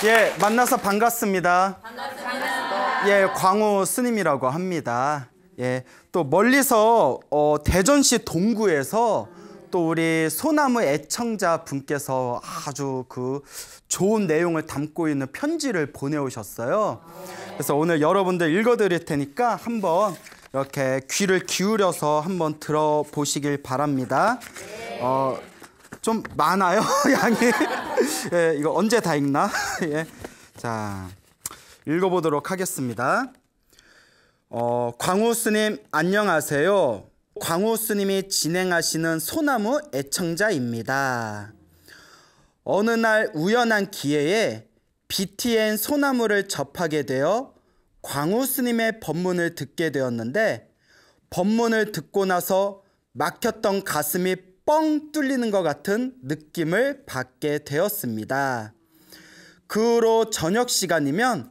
예, 만나서 반갑습니다. 반갑습니다. 예, 광우 스님이라고 합니다. 예, 또 멀리서 대전시 동구에서 또 우리 소나무 애청자 분께서 아주 그 좋은 내용을 담고 있는 편지를 보내오셨어요. 그래서 오늘 여러분들 읽어드릴 테니까 한번 이렇게 귀를 기울여서 한번 들어보시길 바랍니다. 좀 많아요, 양이. 예, 이거 언제 다 읽나? 예. 자, 읽어보도록 하겠습니다. 광우 스님 안녕하세요. 광우 스님이 진행하시는 소나무 애청자입니다. 어느 날 우연한 기회에 BTN 소나무를 접하게 되어 광우 스님의 법문을 듣게 되었는데, 법문을 듣고 나서 막혔던 가슴이 뻥 뚫리는 것 같은 느낌을 받게 되었습니다. 그 후로 저녁 시간이면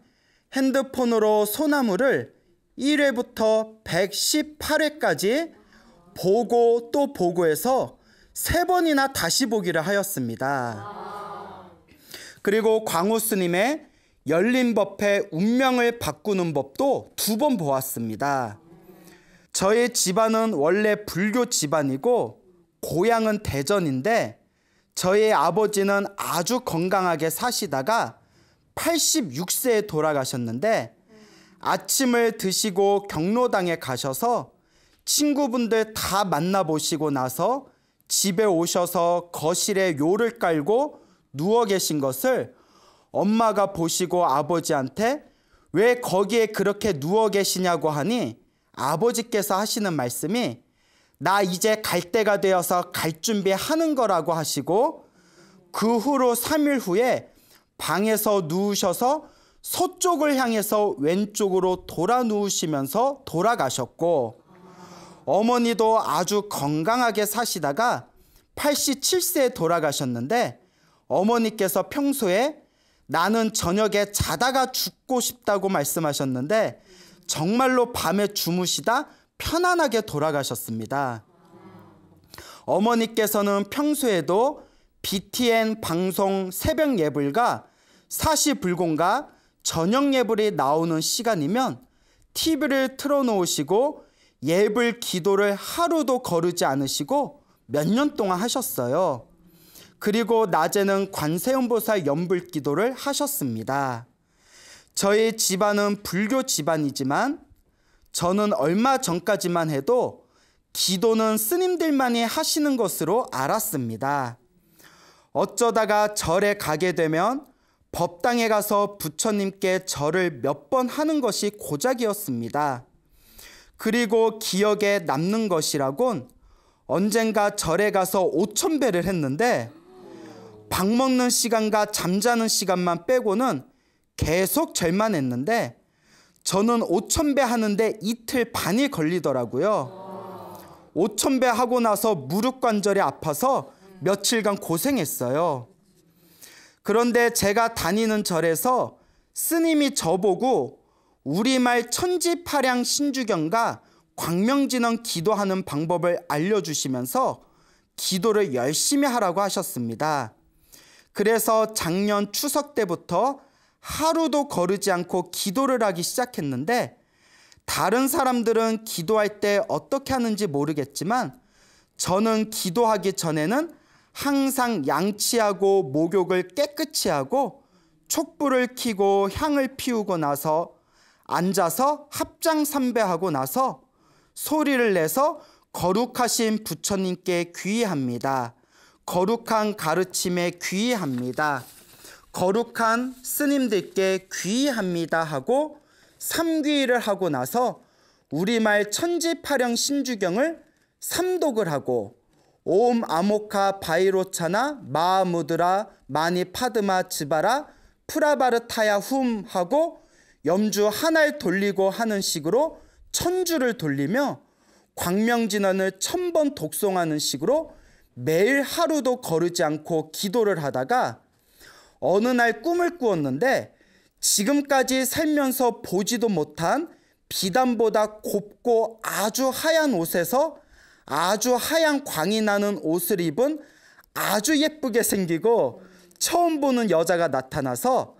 핸드폰으로 소나무를 1회부터 118회까지 보고 또 보고해서 3번이나 다시 보기를 하였습니다. 그리고 광우 스님의 열린 법회 운명을 바꾸는 법도 2번 보았습니다. 저희 집안은 원래 불교 집안이고 고향은 대전인데, 저희 아버지는 아주 건강하게 사시다가 86세에 돌아가셨는데, 아침을 드시고 경로당에 가셔서 친구분들 다 만나보시고 나서 집에 오셔서 거실에 요를 깔고 누워 계신 것을 엄마가 보시고 아버지한테 왜 거기에 그렇게 누워 계시냐고 하니, 아버지께서 하시는 말씀이 나 이제 갈 때가 되어서 갈 준비하는 거라고 하시고, 그 후로 3일 후에 방에서 누우셔서 서쪽을 향해서 왼쪽으로 돌아 누우시면서 돌아가셨고, 어머니도 아주 건강하게 사시다가 87세에 돌아가셨는데, 어머니께서 평소에 나는 저녁에 자다가 죽고 싶다고 말씀하셨는데 정말로 밤에 주무시다 편안하게 돌아가셨습니다. 어머니께서는 평소에도 BTN 방송 새벽 예불과 사시불공과 저녁 예불이 나오는 시간이면 TV를 틀어놓으시고 예불 기도를 하루도 거르지 않으시고 몇 년 동안 하셨어요. 그리고 낮에는 관세음보살 연불 기도를 하셨습니다. 저희 집안은 불교 집안이지만 저는 얼마 전까지만 해도 기도는 스님들만이 하시는 것으로 알았습니다. 어쩌다가 절에 가게 되면 법당에 가서 부처님께 절을 몇 번 하는 것이 고작이었습니다. 그리고 기억에 남는 것이라곤 언젠가 절에 가서 5,000배를 했는데, 밥 먹는 시간과 잠자는 시간만 빼고는 계속 절만 했는데, 저는 5,000배 하는데 이틀 반이 걸리더라고요. 5,000배 하고 나서 무릎 관절이 아파서 며칠간 고생했어요. 그런데 제가 다니는 절에서 스님이 저보고 우리말 천지파량 신주경과 광명진원 기도하는 방법을 알려주시면서 기도를 열심히 하라고 하셨습니다. 그래서 작년 추석 때부터 하루도 거르지 않고 기도를 하기 시작했는데, 다른 사람들은 기도할 때 어떻게 하는지 모르겠지만 저는 기도하기 전에는 항상 양치하고 목욕을 깨끗이 하고 촛불을 켜고 향을 피우고 나서 앉아서 합장삼배하고 나서 소리를 내서 거룩하신 부처님께 귀의합니다. 거룩한 가르침에 귀의합니다. 거룩한 스님들께 귀의합니다 하고 3귀의를 하고 나서 우리말 천지파령 신주경을 3독을 하고 옴 아모카 바이로차나 마하무드라 마니 파드마 즈바라 프라바르타야 훔 하고 염주 하나를 돌리고 하는 식으로 1000주를 돌리며 광명진원을 1000번 독송하는 식으로 매일 하루도 거르지 않고 기도를 하다가 어느 날 꿈을 꾸었는데, 지금까지 살면서 보지도 못한 비단보다 곱고 아주 하얀 옷에서 아주 하얀 광이 나는 옷을 입은 아주 예쁘게 생기고 처음 보는 여자가 나타나서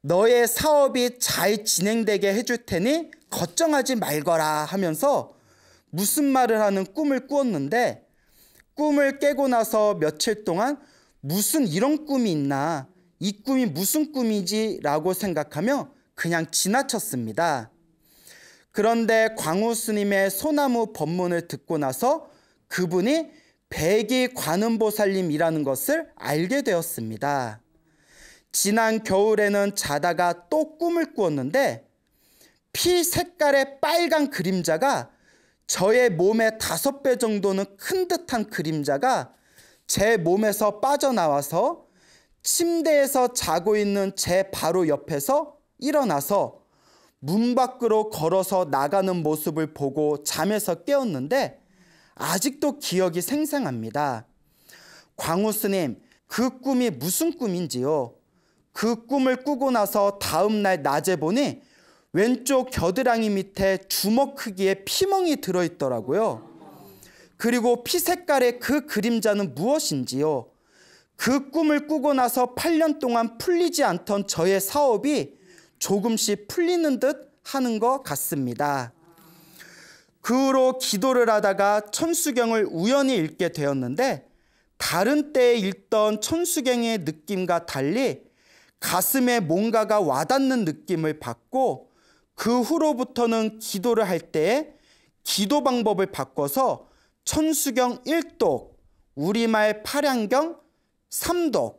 너의 사업이 잘 진행되게 해줄 테니 걱정하지 말거라 하면서 무슨 말을 하는 꿈을 꾸었는데, 꿈을 깨고 나서 며칠 동안 무슨 이런 꿈이 있나, 이 꿈이 무슨 꿈이지 라고 생각하며 그냥 지나쳤습니다. 그런데 광우 스님의 소나무 법문을 듣고 나서 그분이 백이 관음보살님이라는 것을 알게 되었습니다. 지난 겨울에는 자다가 또 꿈을 꾸었는데 피 색깔의 빨간 그림자가, 저의 몸의 5배 정도는 큰 듯한 그림자가 제 몸에서 빠져나와서 침대에서 자고 있는 제 바로 옆에서 일어나서 문 밖으로 걸어서 나가는 모습을 보고 잠에서 깨었는데 아직도 기억이 생생합니다. 광우 스님, 그 꿈이 무슨 꿈인지요? 그 꿈을 꾸고 나서 다음 날 낮에 보니 왼쪽 겨드랑이 밑에 주먹 크기의 피멍이 들어있더라고요. 그리고 피 색깔의 그 그림자는 무엇인지요? 그 꿈을 꾸고 나서 8년 동안 풀리지 않던 저의 사업이 조금씩 풀리는 듯 하는 것 같습니다. 그 후로 기도를 하다가 천수경을 우연히 읽게 되었는데, 다른 때에 읽던 천수경의 느낌과 달리 가슴에 뭔가가 와닿는 느낌을 받고, 그 후로부터는 기도를 할 때에 기도 방법을 바꿔서 천수경 1독, 우리말 팔양경 3독,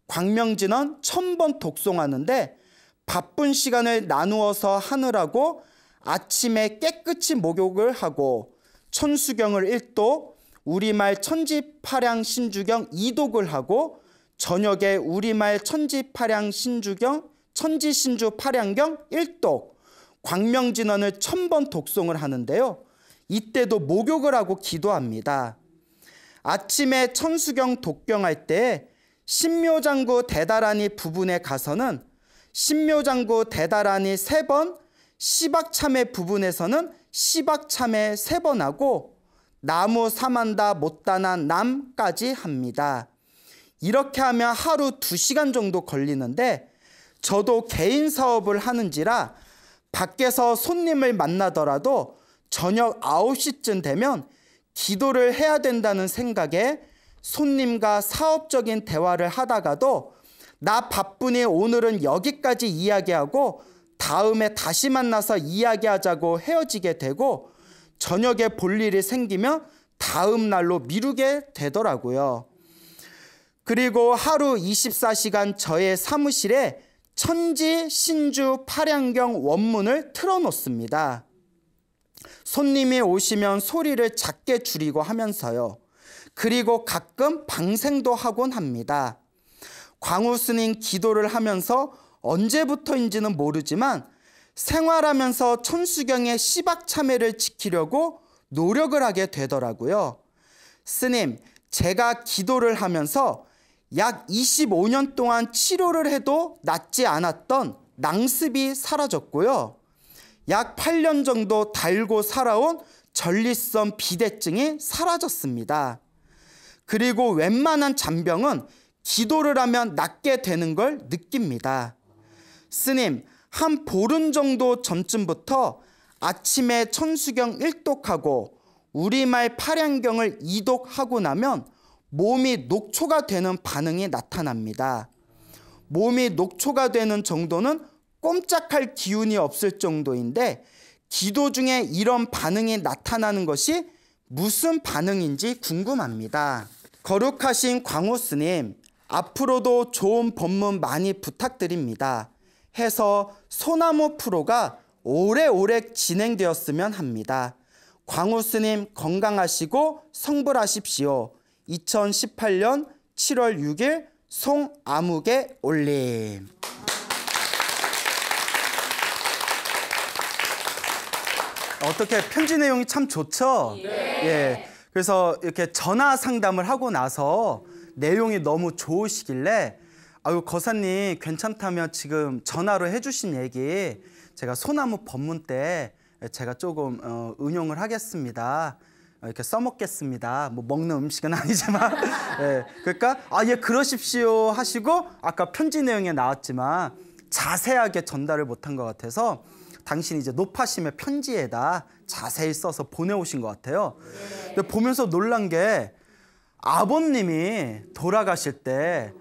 광명진언 1000번 독송하는데, 바쁜 시간을 나누어서 하느라고 아침에 깨끗이 목욕을 하고 천수경을 1독, 우리말 천지팔양 신주경 2독을 하고 저녁에 우리말 천지팔양 신주경, 천지신주 팔양경 1독, 광명진언을 1000번 독송을 하는데요. 이때도 목욕을 하고 기도합니다. 아침에 천수경 독경할 때 신묘장구 대다라니 부분에 가서는 신묘장구 대다라니 3번, 시박참회 부분에서는 시박참회 3번 하고 나무 사만다 못다나 남까지 합니다. 이렇게 하면 하루 2시간 정도 걸리는데, 저도 개인 사업을 하는지라 밖에서 손님을 만나더라도 저녁 9시쯤 되면 기도를 해야 된다는 생각에 손님과 사업적인 대화를 하다가도 나 바쁘니 오늘은 여기까지 이야기하고 다음에 다시 만나서 이야기하자고 헤어지게 되고, 저녁에 볼 일이 생기면 다음 날로 미루게 되더라고요. 그리고 하루 24시간 저의 사무실에 천지, 신주, 팔양경 원문을 틀어놓습니다. 손님이 오시면 소리를 작게 줄이고 하면서요. 그리고 가끔 방생도 하곤 합니다. 광우 스님 기도를 하면서 언제부터인지는 모르지만 생활하면서 천수경의 시박참회를 지키려고 노력을 하게 되더라고요. 스님, 제가 기도를 하면서 약 25년 동안 치료를 해도 낫지 않았던 낭습이 사라졌고요. 약 8년 정도 달고 살아온 전립선 비대증이 사라졌습니다. 그리고 웬만한 잔병은 기도를 하면 낫게 되는 걸 느낍니다. 스님, 한 보름 정도 전쯤부터 아침에 천수경 1독하고 우리말 팔양경을 2독하고 나면 몸이 녹초가 되는 반응이 나타납니다. 몸이 녹초가 되는 정도는 꼼짝할 기운이 없을 정도인데, 기도 중에 이런 반응이 나타나는 것이 무슨 반응인지 궁금합니다. 거룩하신 광우 스님, 앞으로도 좋은 법문 많이 부탁드립니다. 해서 소나무 프로가 오래오래 진행되었으면 합니다. 광우 스님 건강하시고 성불하십시오. 2018년 7월 6일 송아무개 올림. 어떻게 편지 내용이 참 좋죠? 예. 그래서 이렇게 전화 상담을 하고 나서 내용이 너무 좋으시길래, 아유 거사님 괜찮다면 지금 전화로 해주신 얘기 제가 소나무 법문 때 제가 조금 응용을 하겠습니다. 이렇게 써먹겠습니다. 뭐 먹는 음식은 아니지만 예, 그러니까 예 그러십시오 하시고 아까 편지 내용에 나왔지만 자세하게 전달을 못한 것 같아서 당신이 이제 노파심의 편지에다 자세히 써서 보내오신 것 같아요. 근데 보면서 놀란 게 아버님이 돌아가실 때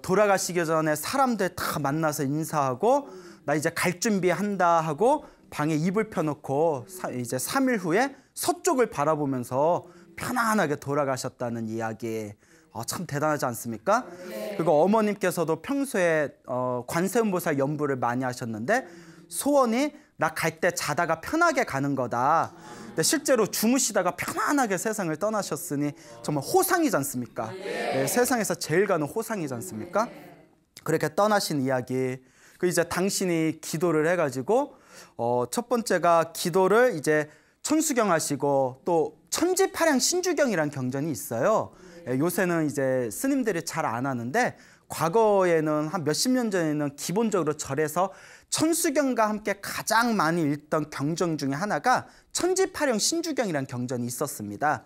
돌아가시기 전에 사람들 다 만나서 인사하고 나 이제 갈 준비한다 하고 방에 이불 펴놓고 이제 3일 후에 서쪽을 바라보면서 편안하게 돌아가셨다는 이야기. 참 대단하지 않습니까? 그리고 어머님께서도 평소에 관세음보살 연부를 많이 하셨는데 소원이 나 갈 때 자다가 편하게 가는 거다. 근데 실제로 주무시다가 편안하게 세상을 떠나셨으니 정말 호상이지 않습니까? 네, 세상에서 제일 가는 호상이지 않습니까? 그렇게 떠나신 이야기. 그 이제 당신이 기도를 해가지고 첫 번째가 기도를 이제 천수경 하시고 또 천지파량 신주경이라는 경전이 있어요. 요새는 이제 스님들이 잘 안 하는데 과거에는 한 몇십 년 전에는 기본적으로 절에서 천수경과 함께 가장 많이 읽던 경전 중에 하나가 천지파령 신주경이라는 경전이 있었습니다.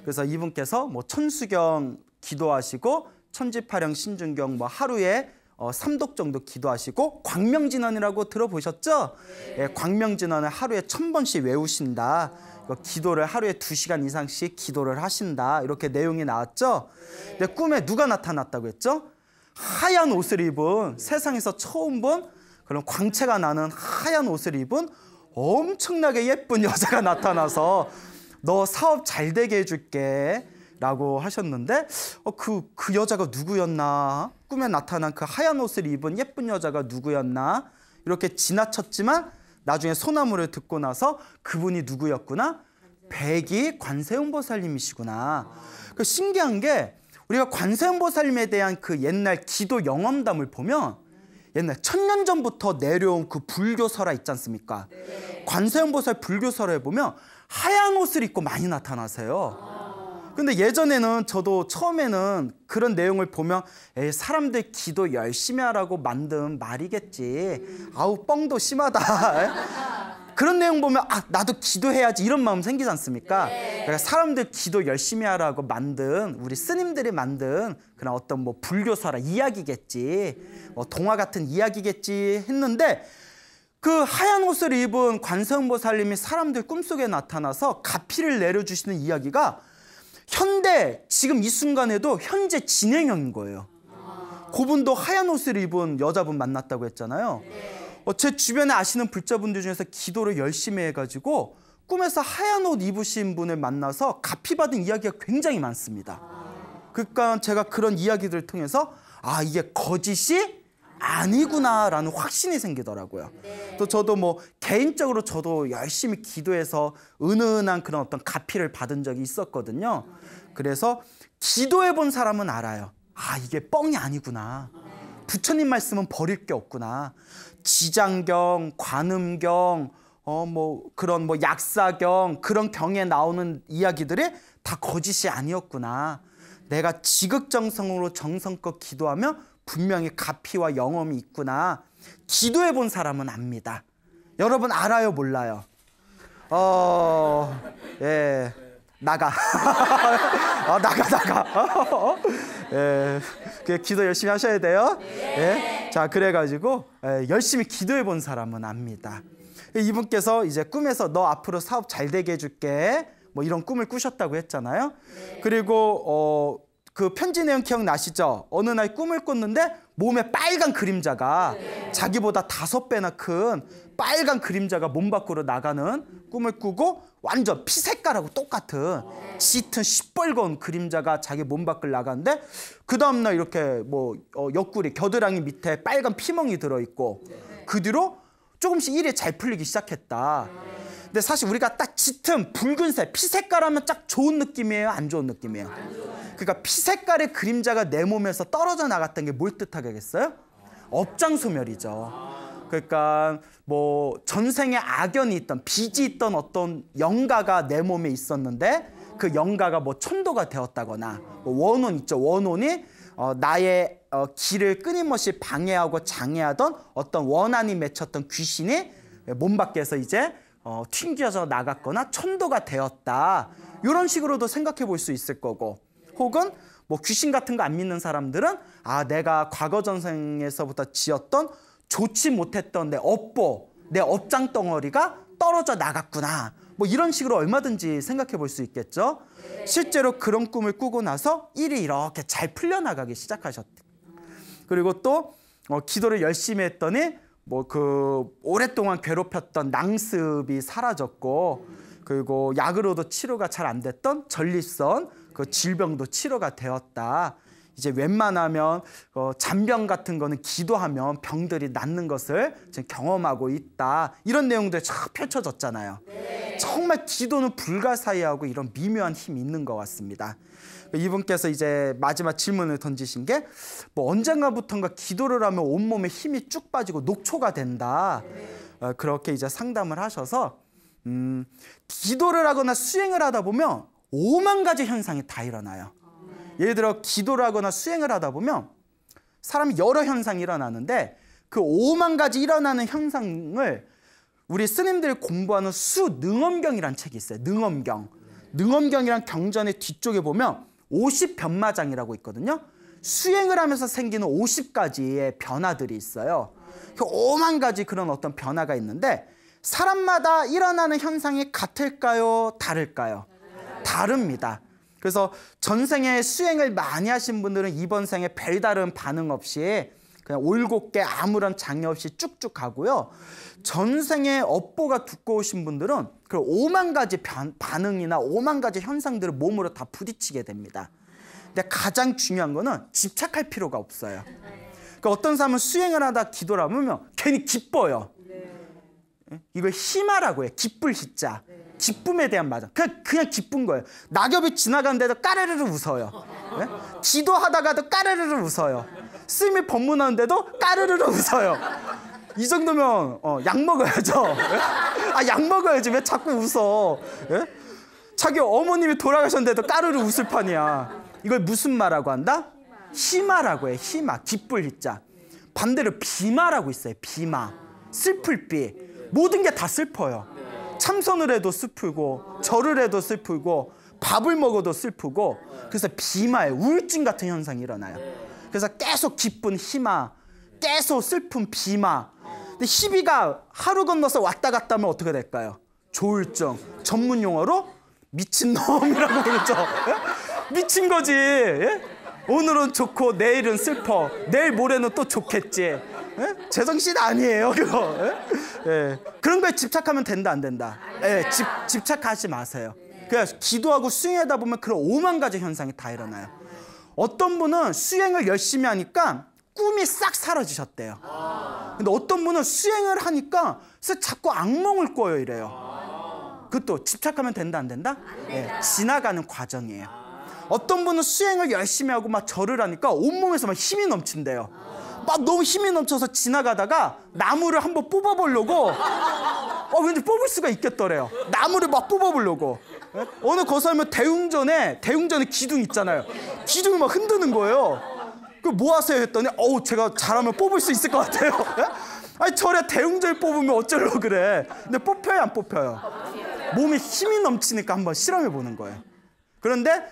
그래서 이분께서 뭐 천수경 기도하시고 천지파령 신주경 뭐 하루에 3독 정도 기도하시고 광명진언이라고 들어보셨죠? 예, 광명진언을 하루에 1000번씩 외우신다. 기도를 하루에 2시간 이상씩 기도를 하신다. 이렇게 내용이 나왔죠? 근데 꿈에 누가 나타났다고 했죠? 하얀 옷을 입은 세상에서 처음 본 그런 광채가 나는 하얀 옷을 입은 엄청나게 예쁜 여자가 나타나서 너 사업 잘 되게 해줄게 라고 하셨는데 그 여자가 누구였나? 꿈에 나타난 그 하얀 옷을 입은 예쁜 여자가 누구였나? 이렇게 지나쳤지만 나중에 소나무를 듣고 나서 그분이 누구였구나? 백이 관세음보살님이시구나. 그 신기한 게 우리가 관세음보살님에 대한 그 옛날 기도 영험담을 보면 옛날 1000년 전부터 내려온 그 불교설화 있지 않습니까? 관세음보살 불교설화에 보면 하얀 옷을 입고 많이 나타나세요. 근데 예전에는 저도 처음에는 그런 내용을 보면 에이, 사람들 기도 열심히 하라고 만든 말이겠지. 아우 뻥도 심하다. 그런 내용 보면 나도 기도해야지 이런 마음 생기지 않습니까? 그러니까 사람들 기도 열심히 하라고 만든 우리 스님들이 만든 그런 어떤 뭐 불교설화 이야기겠지. 동화 같은 이야기겠지 했는데 그 하얀 옷을 입은 관세음보살님이 사람들 꿈속에 나타나서 가피를 내려주시는 이야기가 현대 지금 이 순간에도 현재 진행형인 거예요. 그분도 하얀 옷을 입은 여자분 만났다고 했잖아요. 제 주변에 아시는 불자분들 중에서 기도를 열심히 해가지고 꿈에서 하얀 옷 입으신 분을 만나서 가피받은 이야기가 굉장히 많습니다. 그러니까 제가 그런 이야기들을 통해서 이게 거짓이 아니구나라는 확신이 생기더라고요. 또 저도 뭐 개인적으로 저도 열심히 기도해서 은은한 그런 어떤 가피를 받은 적이 있었거든요. 그래서 기도해 본 사람은 알아요. 이게 뻥이 아니구나. 부처님 말씀은 버릴 게 없구나. 지장경, 관음경, 그런 약사경 그런 경에 나오는 이야기들이 다 거짓이 아니었구나. 내가 지극정성으로 정성껏 기도하면 분명히 가피와 영험이 있구나. 기도해 본 사람은 압니다. 여러분 알아요, 몰라요? 예, 나가. 나가. 예, 기도 열심히 하셔야 돼요. 예, 자, 그래가지고 열심히 기도해 본 사람은 압니다. 이분께서 이제 꿈에서 너 앞으로 사업 잘 되게 해줄게. 뭐 이런 꿈을 꾸셨다고 했잖아요. 그리고 그 편지 내용 기억나시죠? 어느 날 꿈을 꿨는데 몸에 빨간 그림자가 자기보다 5배나 큰 빨간 그림자가 몸 밖으로 나가는 꿈을 꾸고 완전 피 색깔하고 똑같은 짙은 시뻘건 그림자가 자기 몸 밖을 나가는데 그 다음날 이렇게 옆구리 겨드랑이 밑에 빨간 피멍이 들어있고 그 뒤로 조금씩 일이 잘 풀리기 시작했다. 근데 사실 우리가 딱 짙은 붉은색 피 색깔 하면 딱 좋은 느낌이에요? 안 좋은 느낌이에요? 그러니까 피 색깔의 그림자가 내 몸에서 떨어져 나갔던 게 뭘 뜻하겠어요? 업장소멸이죠. 그러니까 전생에 악연이 있던 빚이 있던 어떤 영가가 내 몸에 있었는데 그 영가가 천도가 되었다거나 원혼 있죠. 원혼이 나의 길을 끊임없이 방해하고 장애하던 어떤 원한이 맺혔던 귀신이 몸 밖에서 이제 튕겨져 나갔거나 천도가 되었다. 이런 식으로도 생각해 볼 수 있을 거고, 혹은 귀신 같은 거 안 믿는 사람들은 내가 과거 전생에서부터 지었던 좋지 못했던 내 업보, 내 업장 덩어리가 떨어져 나갔구나. 뭐 이런 식으로 얼마든지 생각해 볼 수 있겠죠. 실제로 그런 꿈을 꾸고 나서 일이 이렇게 잘 풀려나가기 시작하셨대. 그리고 또 기도를 열심히 했더니 뭐 그 오랫동안 괴롭혔던 낭습이 사라졌고, 그리고 약으로도 치료가 잘 안 됐던 전립선 그 질병도 치료가 되었다. 이제 웬만하면 잔병 같은 거는 기도하면 병들이 낫는 것을 지금 경험하고 있다. 이런 내용들이 쫙 펼쳐졌잖아요. 네. 정말 기도는 불가사의하고 이런 미묘한 힘이 있는 것 같습니다. 이분께서 이제 마지막 질문을 던지신 게 뭐 언젠가부턴가 기도를 하면 온몸에 힘이 쭉 빠지고 녹초가 된다. 네. 그렇게 이제 상담을 하셔서 기도를 하거나 수행을 하다 보면 5만 가지 현상이 다 일어나요. 예를 들어 기도를 하거나 수행을 하다 보면 사람이 여러 현상이 일어나는데 그 5만 가지 일어나는 현상을 우리 스님들이 공부하는 수능엄경이라는 책이 있어요. 능엄경. 능엄경이란 경전의 뒤쪽에 보면 50변마장이라고 있거든요. 수행을 하면서 생기는 50가지의 변화들이 있어요. 그 5만 가지 그런 어떤 변화가 있는데 사람마다 일어나는 현상이 같을까요? 다를까요? 다릅니다. 그래서 전생에 수행을 많이 하신 분들은 이번 생에 별다른 반응 없이 그냥 올곧게 아무런 장애 없이 쭉쭉 가고요. 전생에 업보가 두꺼우신 분들은 그 5만 가지 반응이나 5만 가지 현상들을 몸으로 다 부딪히게 됩니다. 근데 가장 중요한 거는 집착할 필요가 없어요. 그러니까 어떤 사람은 수행을 하다 기도를 하면 괜히 기뻐요. 이걸 희마라고 해요. 기쁠 희자. 기쁨에 대한 마장. 그냥 기쁜 거예요. 낙엽이 지나가는데도 까르르르 웃어요. 네? 기도하다가도 까르르르 웃어요. 스님이 법문하는데도 까르르르 웃어요. 이 정도면 약 먹어야죠. 아, 약 먹어야지. 왜 자꾸 웃어? 예? 자기 어머님이 돌아가셨는데도 까르르 웃을 판이야. 이걸 무슨 마라고 한다? 희마라고 해요. 희마. 기쁠 희자. 반대로 비마라고 있어요. 비마. 슬플 비. 모든 게 다 슬퍼요. 참선을 해도 슬프고 절을 해도 슬프고 밥을 먹어도 슬프고, 그래서 비마에 우울증 같은 현상이 일어나요. 그래서 계속 기쁜 희마, 계속 슬픈 비마. 근데 희비가 하루 건너서 왔다 갔다 하면 어떻게 될까요? 조울증. 전문 용어로 미친놈이라고 그러죠. 예? 미친 거지. 예? 오늘은 좋고 내일은 슬퍼. 내일 모레는 또 좋겠지. 예? 제정신 아니에요, 그거. 예? 예. 그런 거에 집착하면 된다, 안 된다? 예, 집착하지 마세요. 그냥 기도하고 수행하다 보면 그런 5만 가지 현상이 다 일어나요. 어떤 분은 수행을 열심히 하니까 꿈이 싹 사라지셨대요. 근데 어떤 분은 수행을 하니까 자꾸 악몽을 꿔요, 이래요. 그것도 집착하면 된다, 안 된다? 예, 지나가는 과정이에요. 어떤 분은 수행을 열심히 하고 막 절을 하니까 온몸에서 막 힘이 넘친대요. 막 너무 힘이 넘쳐서 지나가다가 나무를 한번 뽑아보려고 왠지 뽑을 수가 있겠더래요. 나무를 막 뽑아보려고. 예? 어느 거사하면 대웅전에 기둥 있잖아요. 기둥을 막 흔드는 거예요. 그 뭐 하세요 했더니 제가 잘하면 뽑을 수 있을 것 같아요. 예? 아니 절에 대웅전을 뽑으면 어쩌려고 그래. 근데 뽑혀요, 안 뽑혀요? 몸에 힘이 넘치니까 한번 실험해 보는 거예요. 그런데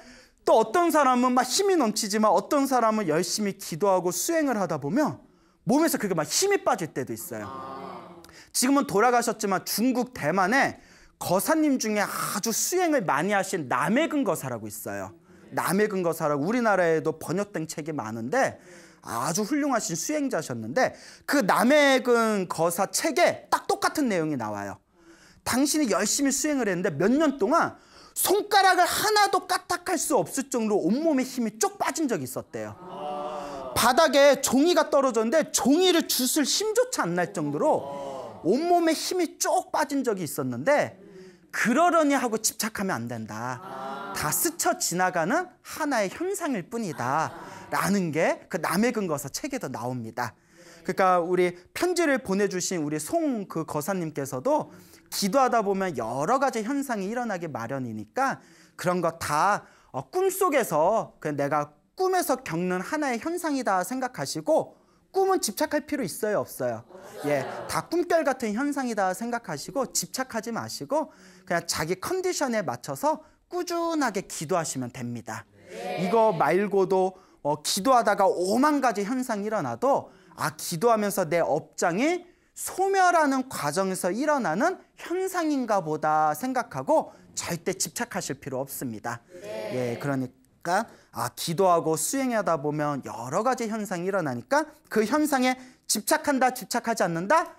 또 어떤 사람은 막 힘이 넘치지만 어떤 사람은 열심히 기도하고 수행을 하다 보면 몸에서 그게 막 힘이 빠질 때도 있어요. 지금은 돌아가셨지만 중국 대만에 거사님 중에 아주 수행을 많이 하신 남해근 거사라고 있어요. 남해근 거사라고 우리나라에도 번역된 책이 많은데 아주 훌륭하신 수행자셨는데 그 남해근 거사 책에 딱 똑같은 내용이 나와요. 당신이 열심히 수행을 했는데 몇 년 동안 손가락을 하나도 까딱할 수 없을 정도로 온몸에 힘이 쪽 빠진 적이 있었대요. 바닥에 종이가 떨어졌는데 종이를 주술 힘조차 안 날 정도로 온몸에 힘이 쪽 빠진 적이 있었는데 그러려니 하고 집착하면 안 된다. 다 스쳐 지나가는 하나의 현상일 뿐이다. 라는 게 그 남해근 거사 책에도 나옵니다. 그러니까 우리 편지를 보내주신 우리 송 그 거사님께서도 기도하다 보면 여러 가지 현상이 일어나기 마련이니까 그런 거 다 꿈속에서 그냥 내가 꿈에서 겪는 하나의 현상이다 생각하시고 꿈은 집착할 필요 있어요, 없어요? 예, 다 꿈결 같은 현상이다 생각하시고 집착하지 마시고 그냥 자기 컨디션에 맞춰서 꾸준하게 기도하시면 됩니다. 이거 말고도 기도하다가 5만 가지 현상이 일어나도 기도하면서 내 업장이 소멸하는 과정에서 일어나는 현상인가 보다 생각하고 절대 집착하실 필요 없습니다. 예, 그러니까 기도하고 수행하다 보면 여러 가지 현상이 일어나니까 그 현상에 집착한다, 집착하지 않는다?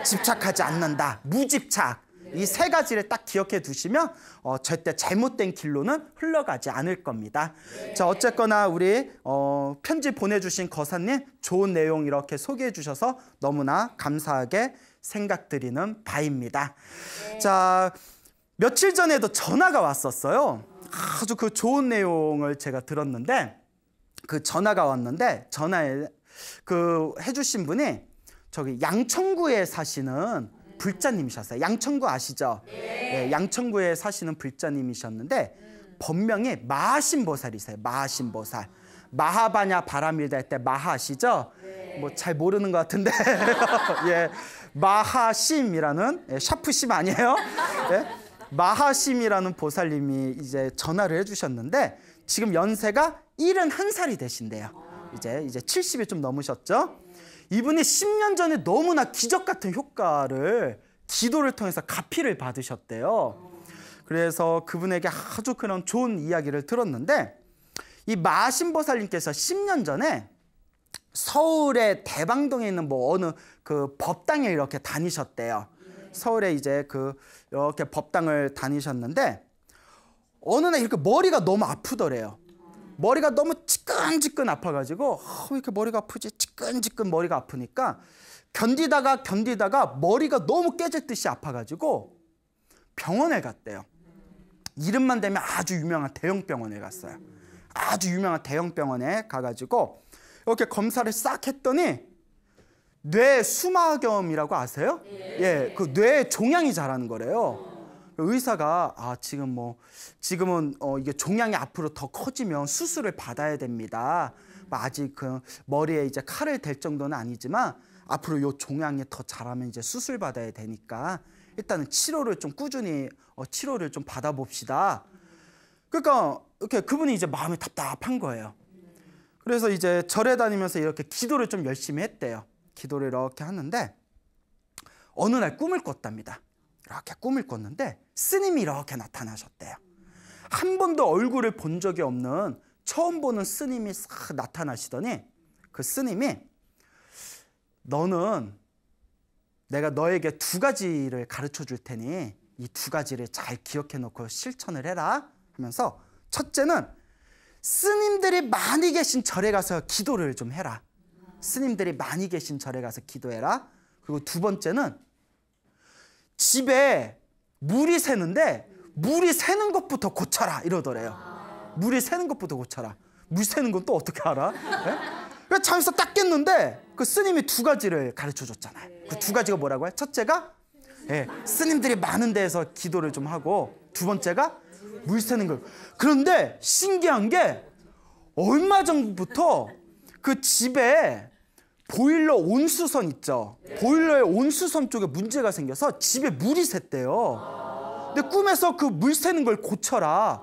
집착하지 않는다. 무집착. 이 세 가지를 딱 기억해 두시면 절대 잘못된 길로는 흘러가지 않을 겁니다. 자, 어쨌거나 우리 편지 보내주신 거사님 좋은 내용 이렇게 소개해 주셔서 너무나 감사하게 생각드리는 바입니다. 자, 며칠 전에도 전화가 왔었어요. 아주 그 좋은 내용을 제가 들었는데 그 전화가 왔는데 전화에 그 해주신 분이 저기 양천구에 사시는 불자님이셨어요. 양천구 아시죠? 네, 양천구에 사시는 불자님이셨는데 본명이 마하신보살이세요. 마하신보살. 마하바냐 바람일다 할 때 마하 아시죠? 뭐 잘 모르는 것 같은데 예, 마하심이라는 샤프심 아니에요? 예? 마하심이라는 보살님이 이제 전화를 해주셨는데 지금 연세가 71살이 되신대요. 이제 70이 좀 넘으셨죠? 이분이 10년 전에 너무나 기적 같은 효과를 기도를 통해서 가피를 받으셨대요. 그래서 그분에게 아주 그런 좋은 이야기를 들었는데 이 마하신보살님께서 10년 전에 서울의 대방동에 있는 뭐 어느 그 법당에 이렇게 다니셨대요. 서울에 이제 이렇게 법당을 다니셨는데 어느 날 이렇게 머리가 너무 아프더래요. 머리가 너무 지끈지끈 아파가지고 왜 이렇게 머리가 아프지? 지끈지끈 머리가 아프니까 견디다가 머리가 너무 깨질 듯이 아파가지고 병원에 갔대요. 이름만 대면 아주 유명한 대형 병원에 갔어요. 아주 유명한 대형 병원에 가가지고 이렇게 검사를 싹 했더니 뇌 수막염이라고 아세요? 예, 그 뇌 종양이 자라는 거래요. 의사가 지금은 이게 종양이 앞으로 더 커지면 수술을 받아야 됩니다. 아직 그 머리에 이제 칼을 댈 정도는 아니지만 앞으로 요 종양이 더 자라면 이제 수술 받아야 되니까 일단은 치료를 좀 꾸준히 치료를 좀 받아봅시다. 그러니까 이렇게 그분이 이제 마음이 답답한 거예요. 그래서 이제 절에 다니면서 이렇게 기도를 좀 열심히 했대요. 기도를 이렇게 하는데 어느 날 꿈을 꿨답니다. 이렇게 꿈을 꿨는데 스님이 이렇게 나타나셨대요. 한 번도 얼굴을 본 적이 없는 처음 보는 스님이 싹 나타나시더니 그 스님이 너는 내가 너에게 두 가지를 가르쳐 줄 테니 이 두 가지를 잘 기억해 놓고 실천을 해라 하면서 첫째는 스님들이 많이 계신 절에 가서 기도를 좀 해라. 스님들이 많이 계신 절에 가서 기도해라. 그리고 두 번째는 집에 물이 새는데 물이 새는 것부터 고쳐라 이러더래요. 물이 새는 것부터 고쳐라. 물 새는 건 또 어떻게 알아? 네? 잠에서 딱 깼는데 그 스님이 두 가지를 가르쳐 줬잖아요. 그 두 가지가 뭐라고요? 첫째가 스님들이 많은 데에서 기도를 좀 하고 두 번째가 물 새는 걸. 그런데 신기한 게 얼마 전부터 그 집에 보일러 온수선 있죠. 보일러의 온수선 쪽에 문제가 생겨서 집에 물이 샜대요. 근데 꿈에서 그 물 새는 걸 고쳐라.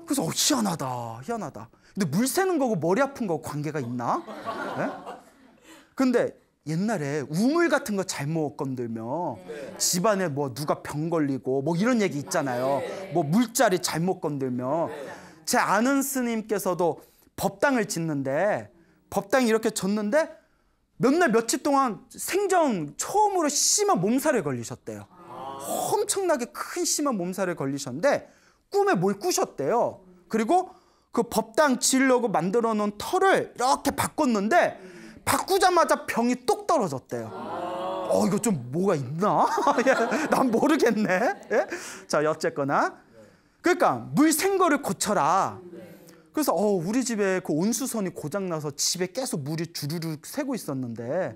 그래서 희한하다. 근데 물 새는 거고 머리 아픈 거고 관계가 있나? 네? 근데 옛날에 우물 같은 거 잘못 건들면 집안에 뭐 누가 병 걸리고 뭐 이런 얘기 있잖아요. 뭐 물자리 잘못 건들면 제 아는 스님께서도 법당을 짓는데 법당이 이렇게 졌는데 몇 날 며칠 동안 생전 처음으로 심한 몸살에 걸리셨대요. 엄청나게 큰 심한 몸살에 걸리셨는데 꿈에 뭘 꾸셨대요. 그리고 그 법당 지으려고 만들어 놓은 터를 이렇게 바꿨는데 바꾸자마자 병이 뚝 떨어졌대요. 이거 좀 뭐가 있나? 난 모르겠네. 예? 자, 어쨌거나 그러니까 물 샌 거를 고쳐라. 그래서 우리 집에 그 온수선이 고장나서 집에 계속 물이 주르르 새고 있었는데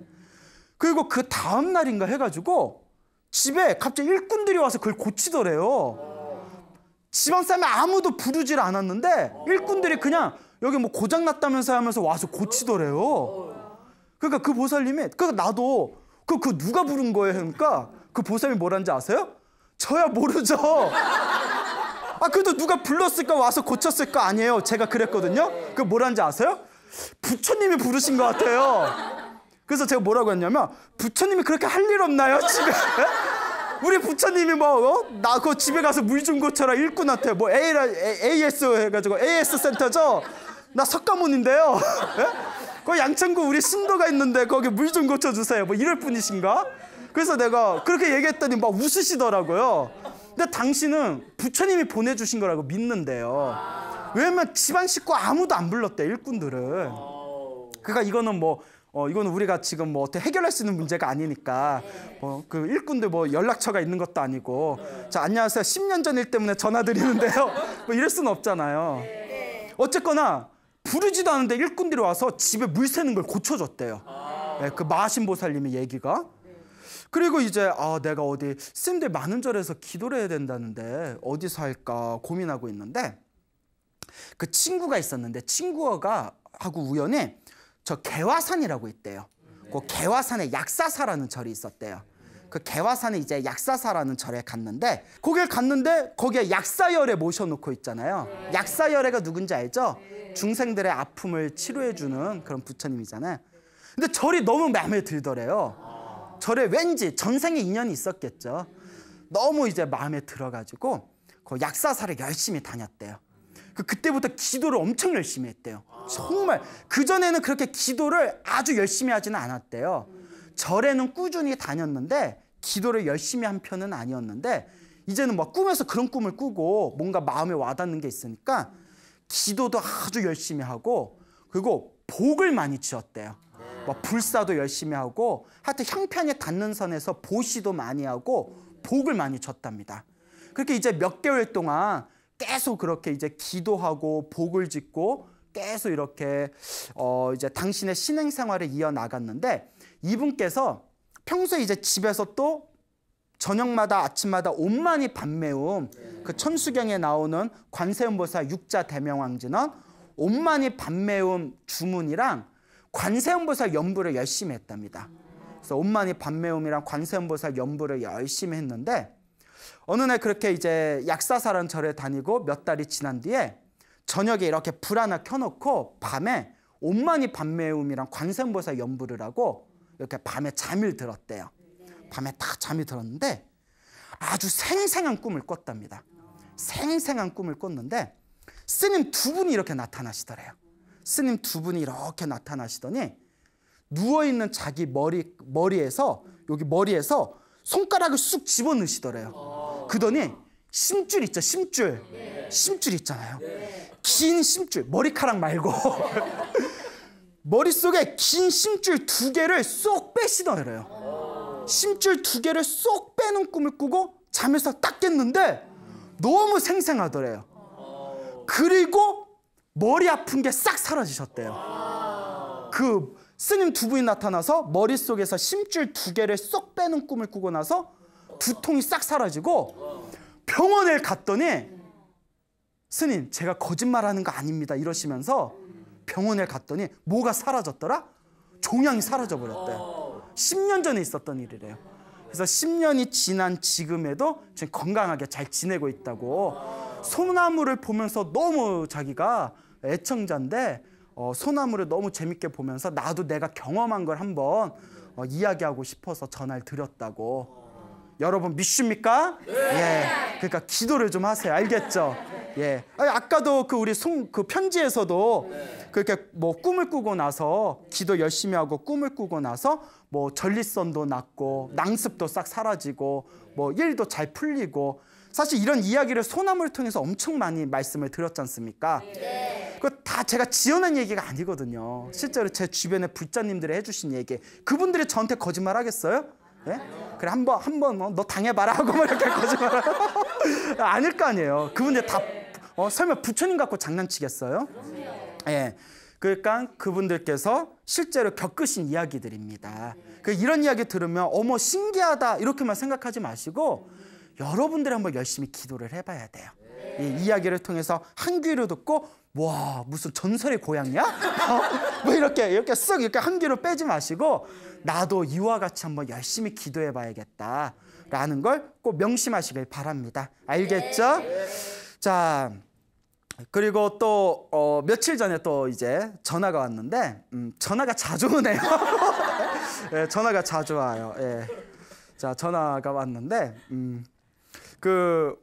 그리고 그 다음 날인가 해가지고 집에 갑자기 일꾼들이 와서 그걸 고치더래요. 집안 사람이 아무도 부르질 않았는데 일꾼들이 그냥 여기 뭐 고장났다면서 하면서 와서 고치더래요. 그러니까 그 보살님이 나도 그 누가 부른 거예요? 그러니까 그 보살님이 뭐라는지 아세요? 저야 모르죠. 그래도 누가 불렀을까 와서 고쳤을 거 아니에요. 제가 그랬거든요. 그 뭐라는지 아세요? 부처님이 부르신 것 같아요. 그래서 제가 뭐라고 했냐면 부처님이 그렇게 할 일 없나요 집에? 우리 부처님이 나 그 집에 가서 물 좀 고쳐라 일꾼한테 뭐 AS 해가지고 AS 센터죠? 나 석가모니인데요. 그 양천구 우리 신도가 있는데 거기 물 좀 고쳐주세요. 뭐 이럴 뿐이신가? 그래서 내가 그렇게 얘기했더니 막 웃으시더라고요. 근데 당신은 부처님이 보내주신 거라고 믿는데요. 왜냐면 집안 식구 아무도 안 불렀대 일꾼들을. 그러니까 이거는 이거는 우리가 지금 어떻게 해결할 수 있는 문제가 아니니까 그 일꾼들 연락처가 있는 것도 아니고 자 안녕하세요 10년 전 일 때문에 전화 드리는데요. 뭐 이럴 수는 없잖아요. 어쨌거나 부르지도 않은데 일꾼들이 와서 집에 물 새는 걸 고쳐줬대요. 그 마하신보살님의 얘기가. 그리고 이제 내가 어디 스님들 많은 절에서 기도를 해야 된다는데 어디서 할까 고민하고 있는데 그 친구가 있었는데 친구가 하고 우연히 저 개화산이라고 있대요. 그 개화산에 약사사라는 절이 있었대요. 그 개화산에 이제 약사사라는 절에 갔는데 거길 갔는데 거기에 약사열애 모셔놓고 있잖아요. 약사열애가 누군지 알죠? 중생들의 아픔을 치료해주는 그런 부처님이잖아요. 근데 절이 너무 마음에 들더래요. 절에 왠지 전생에 인연이 있었겠죠. 너무 이제 마음에 들어가지고 그 약사사를 열심히 다녔대요. 그때부터 기도를 엄청 열심히 했대요. 정말 그전에는 그렇게 기도를 아주 열심히 하지는 않았대요. 절에는 꾸준히 다녔는데 기도를 열심히 한 편은 아니었는데 이제는 막 꿈에서 그런 꿈을 꾸고 뭔가 마음에 와닿는 게 있으니까 기도도 아주 열심히 하고 그리고 복을 많이 지었대요. 막 불사도 열심히 하고 하여튼 형편이 닿는 선에서 보시도 많이 하고 복을 많이 줬답니다. 그렇게 이제 몇 개월 동안 계속 그렇게 이제 기도하고 복을 짓고 계속 이렇게 이제 당신의 신행 생활을 이어나갔는데 이분께서 평소에 이제 집에서 또 저녁마다 아침마다 온만이 밤매움 그 천수경에 나오는 관세음보살 육자 대명왕진원 온만이 밤매움 주문이랑 관세음보살 연부를 열심히 했답니다. 그래서 온만이 밤매움이랑 관세음보살 연부를 열심히 했는데 어느 날 그렇게 이제 약사사라는 절에 다니고 몇 달이 지난 뒤에 저녁에 이렇게 불 하나 켜놓고 밤에 온만이 밤매움이랑 관세음보살 연부를 하고 이렇게 밤에 잠을 들었대요. 밤에 딱 잠이 들었는데 아주 생생한 꿈을 꿨답니다. 생생한 꿈을 꿨는데 스님 두 분이 이렇게 나타나시더래요. 스님 두 분이 이렇게 나타나시더니 누워있는 자기 머리에서 여기 머리에서 손가락을 쑥 집어넣으시더래요. 그러더니 심줄 있죠, 심줄. 심줄 있잖아요. 긴 심줄, 머리카락 말고 머릿속에 긴 심줄 두 개를 쏙 빼시더래요. 심줄 두 개를 쏙 빼는 꿈을 꾸고 잠에서 딱 깼는데 너무 생생하더래요. 그리고 머리 아픈 게 싹 사라지셨대요. 그 스님 두 분이 나타나서 머릿속에서 심줄 두 개를 쏙 빼는 꿈을 꾸고 나서 두통이 싹 사라지고 병원에 갔더니 스님 제가 거짓말하는 거 아닙니다 이러시면서 병원에 갔더니 뭐가 사라졌더라? 종양이 사라져버렸대요. 10년 전에 있었던 일이래요. 그래서 10년이 지난 지금에도 지금 건강하게 잘 지내고 있다고. 소나무를 보면서 너무 자기가 애청자인데 소나무를 너무 재밌게 보면서 나도 내가 경험한 걸 한번 이야기하고 싶어서 전화를 드렸다고. 여러분 믿습니까? 네. 예. 그러니까 기도를 좀 하세요. 알겠죠? 예. 아까도 그 우리 그 편지에서도 그렇게 뭐 꿈을 꾸고 나서 기도 열심히 하고 꿈을 꾸고 나서 뭐 전립선도 낫고 낭습도 싹 사라지고 뭐 일도 잘 풀리고 사실 이런 이야기를 소나무를 통해서 엄청 많이 말씀을 드렸지 않습니까? 네. 그거 다 제가 지어낸 얘기가 아니거든요. 실제로 제 주변에 불자님들이 해주신 얘기. 그분들이 저한테 거짓말 하겠어요? 예? 그래 한번 너 당해봐라 하고 뭐 이렇게 거짓말 아닐 거 아니에요. 그분들 다 설마 부처님 갖고 장난치겠어요? 예. 그러니까 그분들께서 실제로 겪으신 이야기들입니다. 이런 이야기 들으면 어머 신기하다 이렇게만 생각하지 마시고 여러분들이 한번 열심히 기도를 해봐야 돼요. 이 이야기를 통해서 한 귀로 듣고 와 무슨 전설의 고향이야? 뭐 이렇게 쓱 이렇게 한 귀로 빼지 마시고 나도 이와 같이 한번 열심히 기도해봐야겠다라는 걸 꼭 명심하시길 바랍니다. 알겠죠? 자 그리고 또 며칠 전에 또 이제 전화가 왔는데 전화가 자주 오네요. 예, 전화가 자주 와요. 예. 자, 전화가 왔는데 그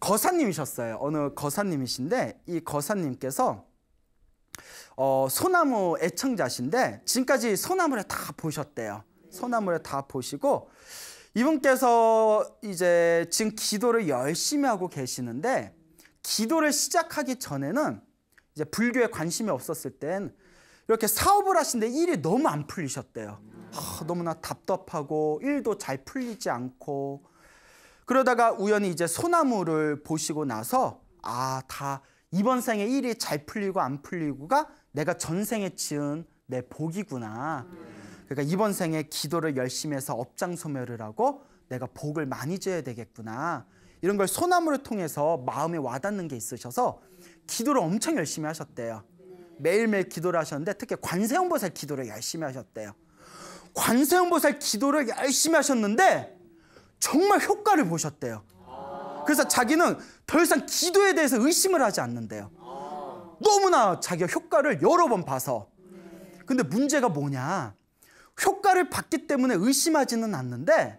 거사님이셨어요. 어느 거사님이신데 이 거사님께서 소나무 애청자신데 지금까지 소나무를 다 보셨대요. 소나무를 다 보시고 이분께서 이제 지금 기도를 열심히 하고 계시는데 기도를 시작하기 전에는 이제 불교에 관심이 없었을 땐 이렇게 사업을 하시는데 일이 너무 안 풀리셨대요. 너무나 답답하고 일도 잘 풀리지 않고 그러다가 우연히 이제 소나무를 보시고 나서 다 이번 생에 일이 잘 풀리고 안 풀리고가 내가 전생에 지은 내 복이구나. 그러니까 이번 생에 기도를 열심히 해서 업장소멸을 하고 내가 복을 많이 줘야 되겠구나. 이런 걸 소나무를 통해서 마음에 와닿는 게 있으셔서 기도를 엄청 열심히 하셨대요. 매일매일 기도를 하셨는데 특히 관세음보살 기도를 열심히 하셨대요. 관세음보살 기도를 열심히 하셨는데 정말 효과를 보셨대요. 그래서 자기는 더 이상 기도에 대해서 의심을 하지 않는데요. 너무나 자기가 효과를 여러 번 봐서. 근데 문제가 뭐냐? 효과를 봤기 때문에 의심하지는 않는데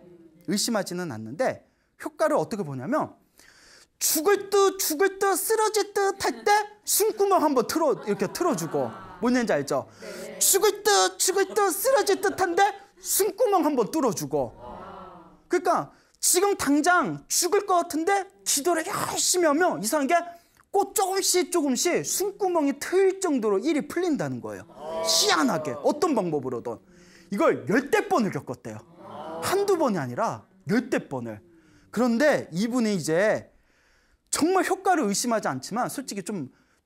효과를 어떻게 보냐면 죽을 듯 쓰러질 듯 할 때 숨구멍 한번 이렇게 틀어주고 뭔 얘기인지 알죠? 죽을 듯 쓰러질 듯 한데 숨구멍 한번 뚫어주고 그러니까 지금 당장 죽을 것 같은데 기도를 열심히 하면 이상한 게 꼭 조금씩 숨구멍이 트일 정도로 일이 풀린다는 거예요. 희한하게 어떤 방법으로든 이걸 열댓 번을 겪었대요. 한두 번이 아니라 열댓 번을. 그런데 이분이 이제 정말 효과를 의심하지 않지만 솔직히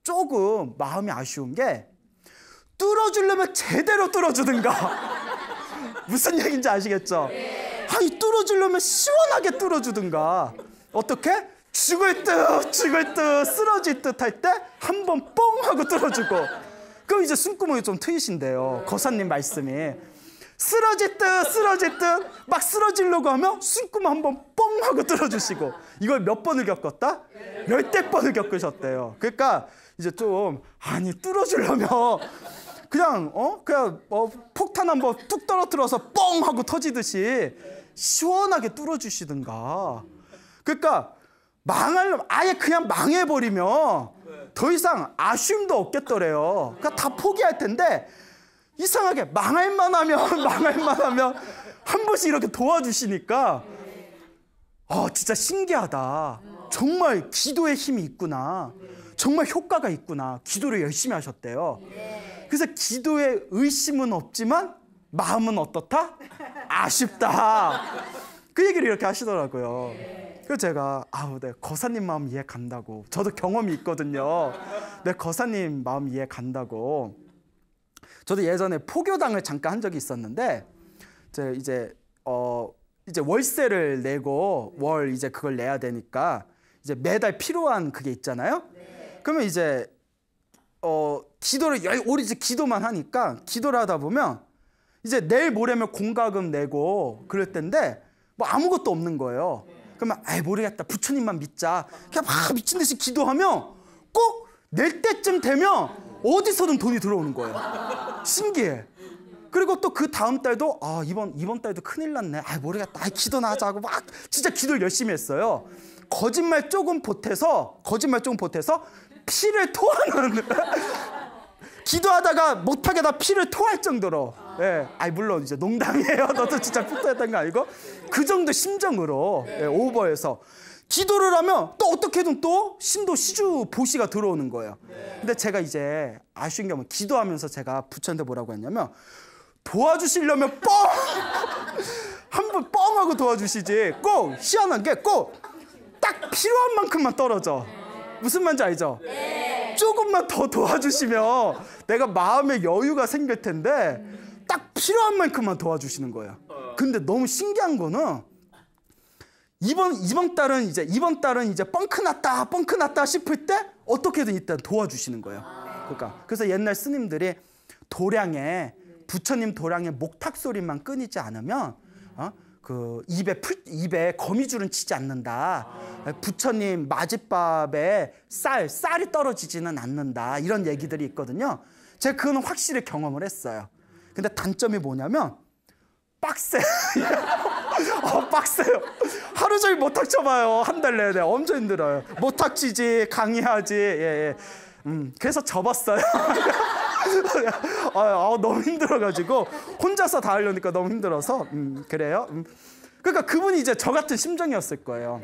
조금 마음이 아쉬운 게 뚫어주려면 제대로 뚫어주든가 무슨 얘기인지 아시겠죠? 아니 뚫어주려면 시원하게 뚫어주든가 어떻게? 죽을 듯 쓰러질 듯 할 때 한 번 뻥 하고 뚫어주고 그럼 이제 숨구멍이 좀 트이신대요. 거사님 말씀이 쓰러질 듯 막 쓰러지려고 하면 숨구멍 한 번 뻥 하고 뚫어주시고 이걸 몇 번을 겪었다? 열댓 번을 겪으셨대요. 그러니까 이제 뚫어주려면 그냥 폭탄 한번 뚝 떨어뜨려서 뻥 하고 터지듯이 시원하게 뚫어주시든가. 그러니까 망하려면 아예 그냥 망해버리면 더 이상 아쉬움도 없겠더래요. 그러니까 다 포기할 텐데 이상하게 망할만 하면 한 번씩 이렇게 도와주시니까 진짜 신기하다. 정말 기도의 힘이 있구나. 정말 효과가 있구나. 기도를 열심히 하셨대요. 그래서 기도에 의심은 없지만 마음은 어떻다? 아쉽다. 그 얘기를 이렇게 하시더라고요. 그래서 제가 네, 거사님 마음 이해 간다고. 저도 경험이 있거든요. 네, 거사님 마음 이해 간다고. 저도 예전에 포교당을 잠깐 한 적이 있었는데 이제 월세를 내고 월 이제 그걸 내야 되니까 이제 매달 필요한 그게 있잖아요. 그러면 이제 기도를 오로지 기도만 하니까 기도를 하다 보면 이제 내일 모레면 공과금 내고 그럴 텐데 뭐 아무것도 없는 거예요. 그러면 모르겠다. 부처님만 믿자. 그냥 막 미친 듯이 기도하면 꼭 낼 때쯤 되면 어디서든 돈이 들어오는 거예요. 신기해. 그리고 또 그 다음 달도 이번 달도 큰일 났네. 모르겠다. 기도나 하자고 막 진짜 기도를 열심히 했어요. 거짓말 조금 보태서 피를 토하는 기도하다가 못하게 다 피를 토할 정도로. 물론 이제 농담이에요. 너도 진짜 풋도했던 거 아니고 그 정도 심정으로 오버해서 기도를 하면 또 어떻게든 또 신도 시주 보시가 들어오는 거예요. 근데 제가 이제 아쉬운 게 기도하면서 제가 부처한테 뭐라고 했냐면 도와주시려면 한 번 뻥 하고 도와주시지 꼭 희한한 게 꼭 딱 필요한 만큼만 떨어져. 무슨 말인지 알죠? 조금만 더 도와주시면 내가 마음의 여유가 생길 텐데 딱 필요한 만큼만 도와주시는 거예요. 근데 너무 신기한 거는 이번 달은 이제 뻥크 났다 싶을 때 어떻게든 일단 도와주시는 거예요. 그래서 옛날 스님들이 부처님 도량에 목탁 소리만 끊이지 않으면 입에 거미줄은 치지 않는다. 부처님 마짓밥에 쌀이 떨어지지는 않는다. 이런 얘기들이 있거든요. 제가 그거는 확실히 경험을 했어요. 근데 단점이 뭐냐면 빡세. 빡세요. 하루 종일 모탁 쳐봐요. 한 달 내내 엄청 힘들어요. 모탁 치지, 강의하지. 예. 그래서 접었어요. 너무 힘들어가지고 혼자서 다 하려니까 너무 힘들어서 그래요. 그러니까 그분이 이제 저 같은 심정이었을 거예요.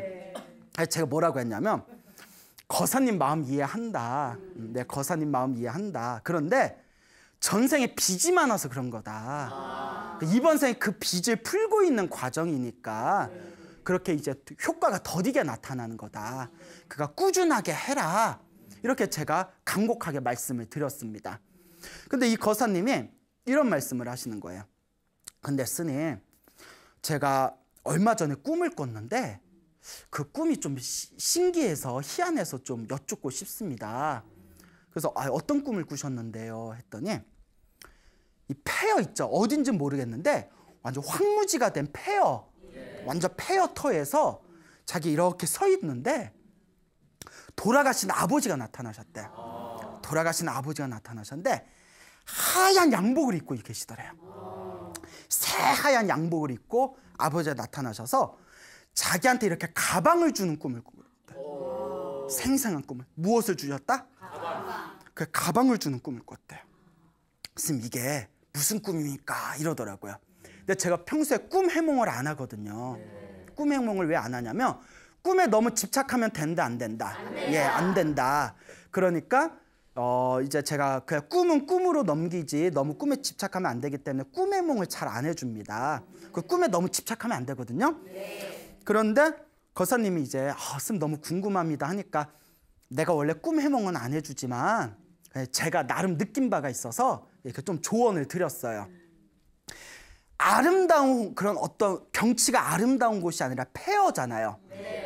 제가 뭐라고 했냐면 거사님 마음 이해한다. 네, 거사님 마음 이해한다. 그런데 전생에 빚이 많아서 그런 거다. 이번 생에 그 빚을 풀고 있는 과정이니까 그렇게 이제 효과가 더디게 나타나는 거다. 그러니까 꾸준하게 해라. 이렇게 제가 간곡하게 말씀을 드렸습니다. 근데 이 거사님이 이런 말씀을 하시는 거예요. 근데 스님, 제가 얼마 전에 꿈을 꿨는데 그 꿈이 좀 신기해서 희한해서 좀 여쭙고 싶습니다. 그래서 어떤 꿈을 꾸셨는데요? 했더니 이 폐허 있죠. 어딘지 모르겠는데 완전 황무지가 된 폐허, 완전 폐허터에서 자기 이렇게 서 있는데 돌아가신 아버지가 나타나셨대. 돌아가신 아버지가 나타나셨는데 하얀 양복을 입고 계시더래요. 새하얀 양복을 입고 아버지가 나타나셔서 자기한테 이렇게 가방을 주는 꿈을 꿨대요. 생생한 꿈을. 무엇을 주셨다? 그 가방을 주는 꿈을 꿨대요. 선생님, 이게 무슨 꿈입니까? 이러더라고요. 근데 제가 평소에 꿈 해몽을 안 하거든요. 꿈 해몽을 왜 안 하냐면 꿈에 너무 집착하면 된다, 안 된다? 예, 안 된다. 그러니까 이제 제가 그냥 꿈은 꿈으로 넘기지 너무 꿈에 집착하면 안 되기 때문에 꿈 해몽을 잘 안 해줍니다. 그 꿈에 너무 집착하면 안 되거든요. 그런데 거사님이 이제 선생님 너무 궁금합니다 하니까 내가 원래 꿈 해몽은 안 해주지만 제가 나름 느낀 바가 있어서 이렇게 좀 조언을 드렸어요. 아름다운 그런 어떤 경치가 아름다운 곳이 아니라 폐허잖아요.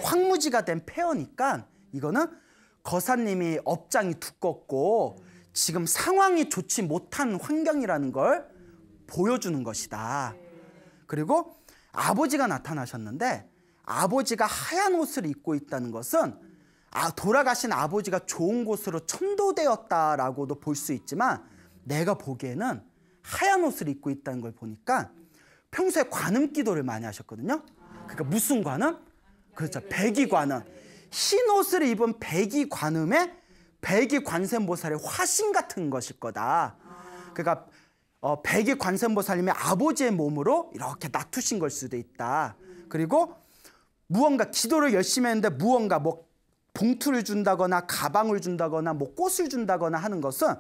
황무지가 된 폐허니까 이거는 거사님이 업장이 두껍고 지금 상황이 좋지 못한 환경이라는 걸 보여주는 것이다. 그리고 아버지가 나타나셨는데 아버지가 하얀 옷을 입고 있다는 것은 돌아가신 아버지가 좋은 곳으로 천도되었다라고도 볼 수 있지만 내가 보기에는 하얀 옷을 입고 있다는 걸 보니까 평소에 관음 기도를 많이 하셨거든요. 그러니까 무슨 관음? 그렇죠. 백이관음. 흰 옷을 입은 백이관음에 백이관세음보살의 화신 같은 것일 거다. 그러니까 백이관세음보살님의 아버지의 몸으로 이렇게 놔두신 걸 수도 있다. 그리고 무언가 기도를 열심히 했는데 무언가 뭐 봉투를 준다거나 가방을 준다거나 뭐 꽃을 준다거나 하는 것은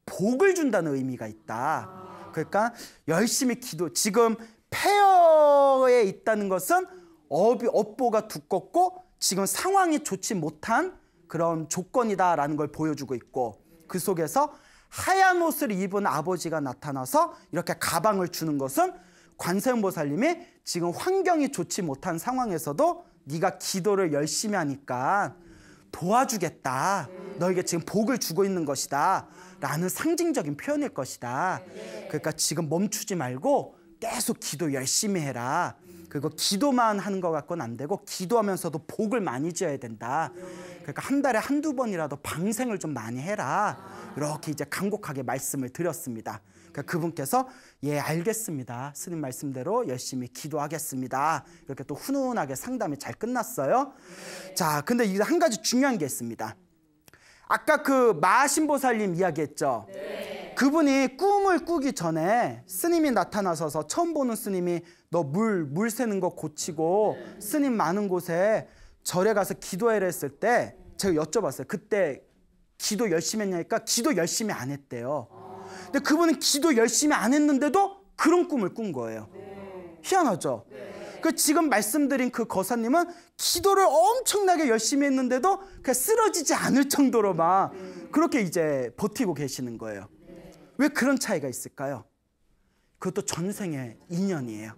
복을 준다는 의미가 있다. 그러니까 열심히 지금 폐허에 있다는 것은 업보가 두껍고 지금 상황이 좋지 못한 그런 조건이다라는 걸 보여주고 있고 그 속에서 하얀 옷을 입은 아버지가 나타나서 이렇게 가방을 주는 것은 관세음보살님이 지금 환경이 좋지 못한 상황에서도 네가 기도를 열심히 하니까 도와주겠다. 너에게 지금 복을 주고 있는 것이다. 라는 상징적인 표현일 것이다. 그러니까 지금 멈추지 말고 계속 기도 열심히 해라. 그리고 기도만 하는 것 같고는 안 되고 기도하면서도 복을 많이 지어야 된다. 그러니까 한 달에 한두 번이라도 방생을 좀 많이 해라. 이렇게 이제 간곡하게 말씀을 드렸습니다. 그러니까 그분께서 예, 알겠습니다. 스님 말씀대로 열심히 기도하겠습니다. 이렇게 또 훈훈하게 상담이 잘 끝났어요. 자, 근데 이제 한 가지 중요한 게 있습니다. 아까 그 마하신보살님 이야기했죠. 그분이 꿈을 꾸기 전에 스님이 나타나셔서 처음 보는 스님이 너 물 새는 거 고치고 스님 많은 곳에 절에 가서 기도해라 했을 때 제가 여쭤봤어요. 그때 기도 열심히 했냐니까 기도 열심히 안 했대요. 근데 그분은 기도 열심히 안 했는데도 그런 꿈을 꾼 거예요. 희한하죠? 그 지금 말씀드린 그 거사님은 기도를 엄청나게 열심히 했는데도 그냥 쓰러지지 않을 정도로 막 그렇게 이제 버티고 계시는 거예요. 왜 그런 차이가 있을까요? 그것도 전생의 인연이에요.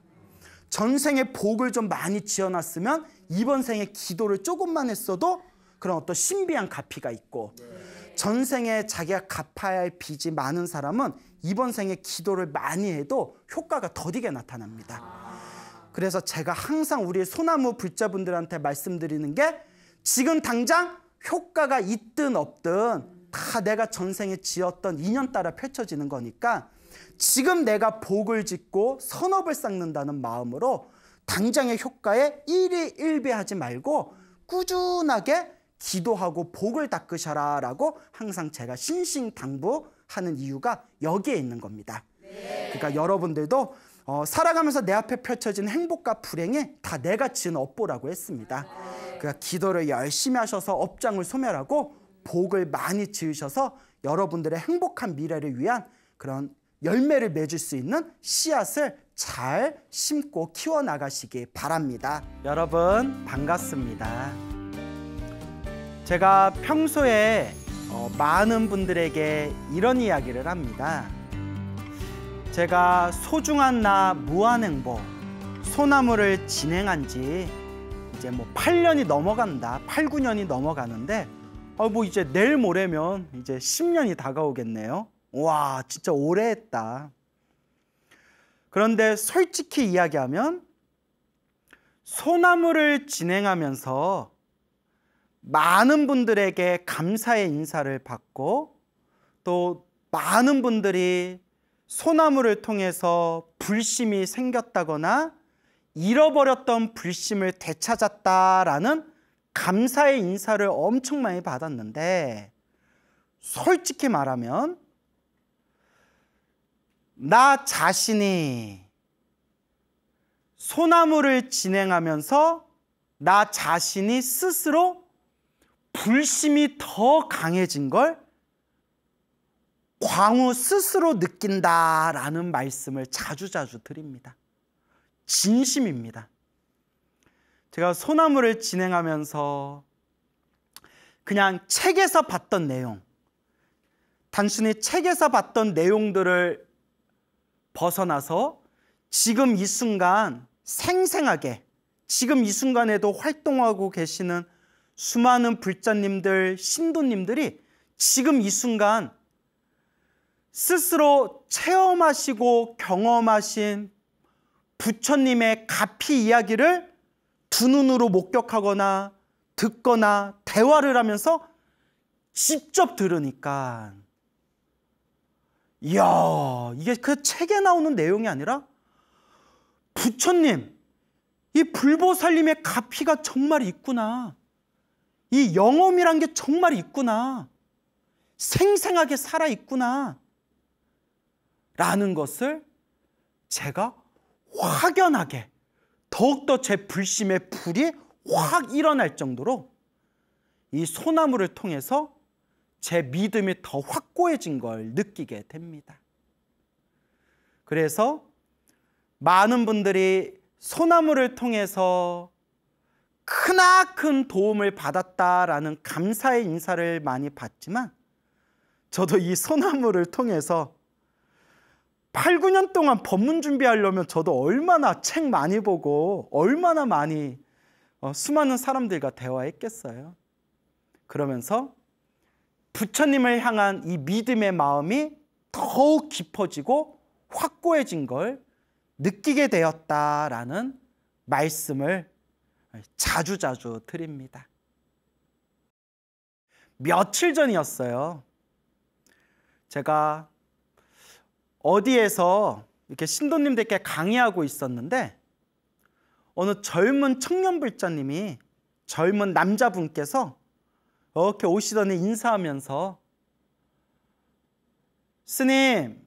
전생의 복을 좀 많이 지어놨으면 이번 생에 기도를 조금만 했어도 그런 어떤 신비한 가피가 있고 전생에 자기가 갚아야 할 빚이 많은 사람은 이번 생에 기도를 많이 해도 효과가 더디게 나타납니다. 그래서 제가 항상 우리 소나무 불자분들한테 말씀드리는 게 지금 당장 효과가 있든 없든 다 내가 전생에 지었던 인연 따라 펼쳐지는 거니까 지금 내가 복을 짓고 선업을 쌓는다는 마음으로 당장의 효과에 일희일비하지 말고 꾸준하게 기도하고 복을 닦으셔라 라고 항상 제가 신신당부하는 이유가 여기에 있는 겁니다. 그러니까 여러분들도 살아가면서 내 앞에 펼쳐진 행복과 불행이 다 내가 지은 업보라고 했습니다. 그러니까 기도를 열심히 하셔서 업장을 소멸하고 복을 많이 지으셔서 여러분들의 행복한 미래를 위한 그런 열매를 맺을 수 있는 씨앗을 잘 심고 키워나가시기 바랍니다. 여러분 반갑습니다. 제가 평소에 많은 분들에게 이런 이야기를 합니다. 제가 소중한 나 무한행복 소나무를 진행한 지 이제 8년이 넘어간다. 8, 9년이 넘어가는데 이제 내일 모레면 이제 10년이 다가오겠네요. 와, 진짜 오래 했다. 그런데 솔직히 이야기하면 소나무를 진행하면서 많은 분들에게 감사의 인사를 받고 또 많은 분들이 소나무를 통해서 불심이 생겼다거나 잃어버렸던 불심을 되찾았다라는 감사의 인사를 엄청 많이 받았는데 솔직히 말하면 나 자신이 소나무를 진행하면서 나 자신이 스스로 불심이 더 강해진 걸 광우 스스로 느낀다라는 말씀을 자주자주 드립니다. 진심입니다. 제가 소나무를 진행하면서 그냥 책에서 봤던 내용, 단순히 책에서 봤던 내용들을 벗어나서 지금 이 순간 생생하게 지금 이 순간에도 활동하고 계시는 수많은 불자님들, 신도님들이 지금 이 순간 스스로 체험하시고 경험하신 부처님의 가피 이야기를 두 눈으로 목격하거나 듣거나 대화를 하면서 직접 들으니까 이야, 이게 그 책에 나오는 내용이 아니라 부처님, 이 불보살님의 가피가 정말 있구나. 이 영험이란 게 정말 있구나. 생생하게 살아있구나. 라는 것을 제가 확연하게 더욱더 제 불심의 불이 확 일어날 정도로 이 소나무를 통해서 제 믿음이 더 확고해진 걸 느끼게 됩니다. 그래서 많은 분들이 소나무를 통해서 크나큰 도움을 받았다라는 감사의 인사를 많이 받지만 저도 이 소나무를 통해서 8, 9년 동안 법문 준비하려면 저도 얼마나 책 많이 보고 얼마나 많이 수많은 사람들과 대화했겠어요. 그러면서 부처님을 향한 이 믿음의 마음이 더욱 깊어지고 확고해진 걸 느끼게 되었다라는 말씀을 자주자주 드립니다. 며칠 전이었어요. 제가 어디에서 이렇게 신도님들께 강의하고 있었는데 어느 젊은 청년 불자님이 젊은 남자분께서 이렇게 오시더니 인사하면서 스님,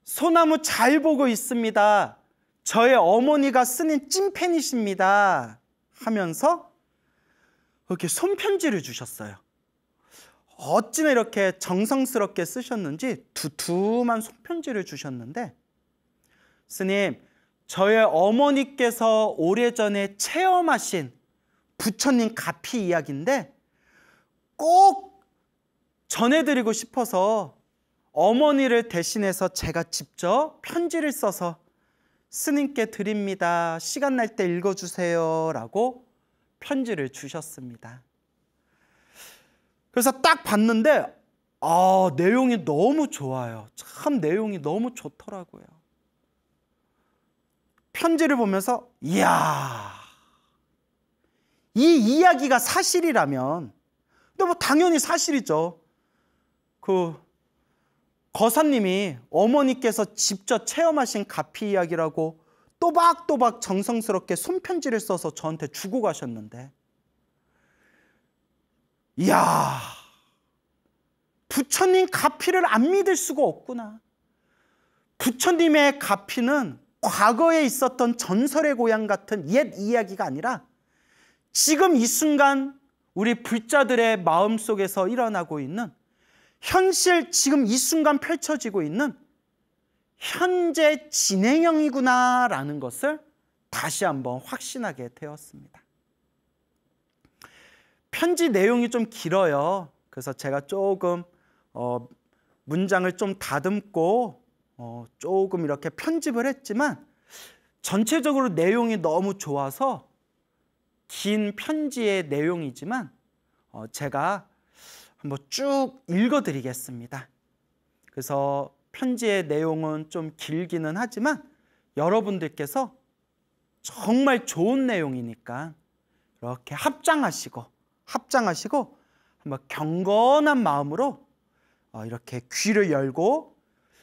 소나무 잘 보고 있습니다. 저의 어머니가 스님 찐팬이십니다. 하면서 이렇게 손편지를 주셨어요. 어찌나 이렇게 정성스럽게 쓰셨는지 두툼한 손편지를 주셨는데 스님, 저의 어머니께서 오래전에 체험하신 부처님 가피 이야기인데 꼭 전해드리고 싶어서 어머니를 대신해서 제가 직접 편지를 써서 스님께 드립니다. 시간 날 때 읽어주세요. 라고 편지를 주셨습니다. 그래서 딱 봤는데 내용이 너무 좋아요. 참 내용이 너무 좋더라고요. 편지를 보면서 이야, 이 이야기가 사실이라면 근데 당연히 사실이죠. 거사님이 어머니께서 직접 체험하신 가피 이야기라고 또박또박 정성스럽게 손편지를 써서 저한테 주고 가셨는데, 이야, 부처님 가피를 안 믿을 수가 없구나. 부처님의 가피는 과거에 있었던 전설의 고향 같은 옛 이야기가 아니라 지금 이 순간 우리 불자들의 마음속에서 일어나고 있는 현실, 지금 이 순간 펼쳐지고 있는 현재 진행형이구나라는 것을 다시 한번 확신하게 되었습니다. 편지 내용이 좀 길어요. 그래서 제가 조금 문장을 좀 다듬고 조금 이렇게 편집을 했지만, 전체적으로 내용이 너무 좋아서 긴 편지의 내용이지만 제가 한번 쭉 읽어드리겠습니다. 그래서 편지의 내용은 좀 길기는 하지만 여러분들께서 정말 좋은 내용이니까 이렇게 합장하시고 한번 경건한 마음으로 이렇게 귀를 열고